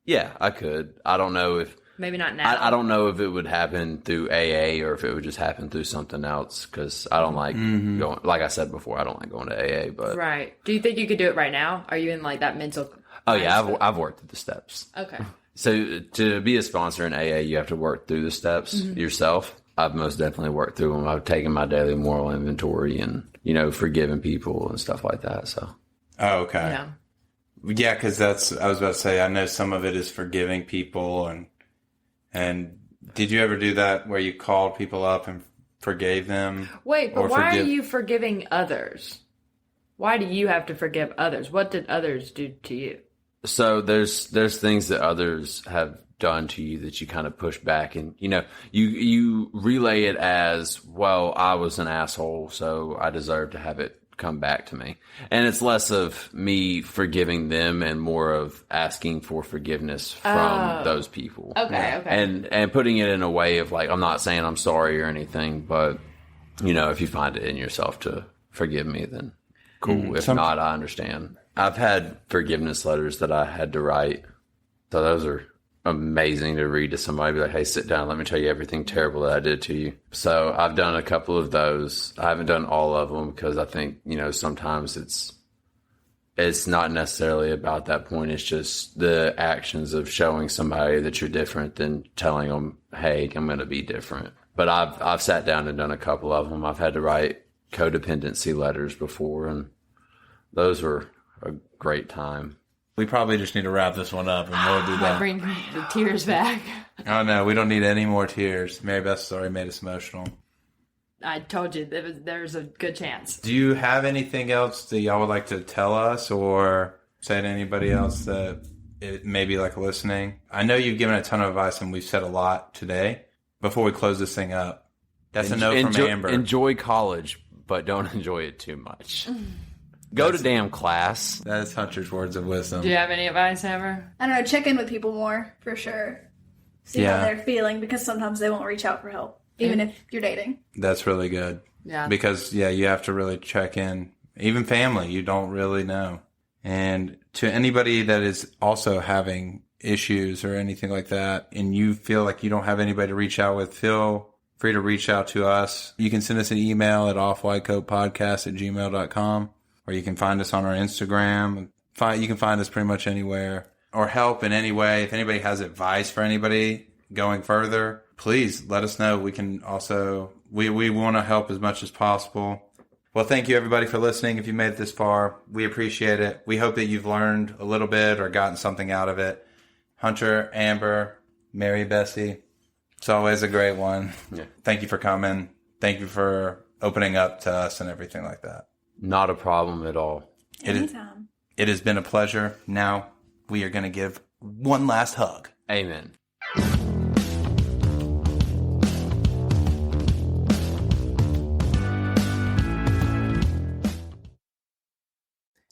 Yeah, I could. I don't know if Maybe not now. I don't know if it would happen through AA or if it would just happen through something else, because I don't like going, like I said before, I don't like going to AA. But right. Do you think you could do it right now? Are you in like that mental? Oh yeah, I've worked through the steps. Okay. So to be a sponsor in AA, you have to work through the steps yourself. I've most definitely worked through them. I've taken my daily moral inventory and, forgiving people and stuff like that. So. Oh, okay. Yeah. Yeah, because I was about to say, I know some of it is forgiving people, and did you ever do that where you called people up and forgave them? Wait, but why are you forgiving others? Why do you have to forgive others? What did others do to you? So there's things that others have done to you that you kind of push back, and you relay it as, well, I was an asshole, so I deserve to have it come back to me. And it's less of me forgiving them and more of asking for forgiveness from those people. Okay. And putting it in a way of like, I'm not saying I'm sorry or anything, but if you find it in yourself to forgive me, then cool. If not, I understand. I've had forgiveness letters that I had to write. So those are amazing to read to somebody. Be like, hey, sit down. Let me tell you everything terrible that I did to you. So I've done a couple of those. I haven't done all of them because I think, sometimes it's not necessarily about that point. It's just the actions of showing somebody that you're different than telling them, hey, I'm going to be different. But I've sat down and done a couple of them. I've had to write codependency letters before, and those were a great time. We probably just need to wrap this one up, and we'll do that. Bring the tears back. Oh, no, we don't need any more tears. Mary Beth's story made us emotional. I told you there's a good chance. Do you have anything else that y'all would like to tell us or say to anybody else that it may be like listening? I know you've given a ton of advice, and we've said a lot today. Before we close this thing up, that's a note from Amber. Enjoy college, but don't enjoy it too much. Go to damn class. That is Hunter's words of wisdom. Do you have any advice, Amber? I don't know. Check in with people more, for sure. See how they're feeling, because sometimes they won't reach out for help, even if you're dating. That's really good. Yeah. Because, you have to really check in. Even family, you don't really know. And to anybody that is also having issues or anything like that, and you feel like you don't have anybody to reach out with, feel free to reach out to us. You can send us an email at offwhitecoatpodcast@gmail.com. Or you can find us on our Instagram. You can find us pretty much anywhere. Or help in any way. If anybody has advice for anybody going further, please let us know. We can also, we want to help as much as possible. Well, thank you everybody for listening. If you made it this far, we appreciate it. We hope that you've learned a little bit or gotten something out of it. Hunter, Amber, Mary, Bessie, it's always a great one. Yeah. Thank you for coming. Thank you for opening up to us and everything like that. Not a problem at all. Anytime. It has been a pleasure. Now we are going to give one last hug. Amen.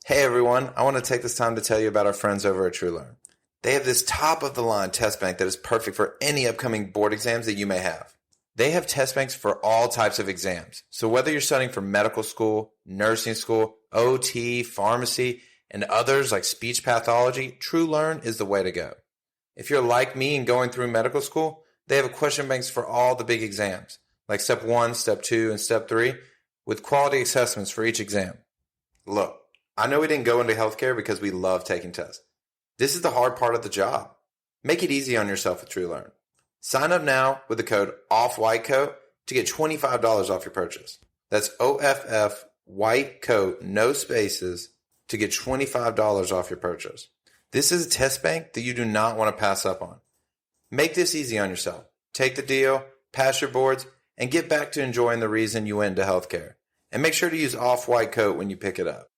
Hey everyone, I want to take this time to tell you about our friends over at TrueLearn. They have this top-of-the-line test bank that is perfect for any upcoming board exams that you may have. They have test banks for all types of exams. So whether you're studying for medical school, nursing school, OT, pharmacy, and others like speech pathology, TrueLearn is the way to go. If you're like me and going through medical school, they have a question banks for all the big exams, like Step 1, Step 2, and Step 3, with quality assessments for each exam. Look, I know we didn't go into healthcare because we love taking tests. This is the hard part of the job. Make it easy on yourself with TrueLearn. Sign up now with the code OFFWHITECOAT to get $25 off your purchase. That's OFF WHITECOAT, no spaces, to get $25 off your purchase. This is a test bank that you do not want to pass up on. Make this easy on yourself. Take the deal, pass your boards, and get back to enjoying the reason you went into healthcare. And make sure to use Off White Coat when you pick it up.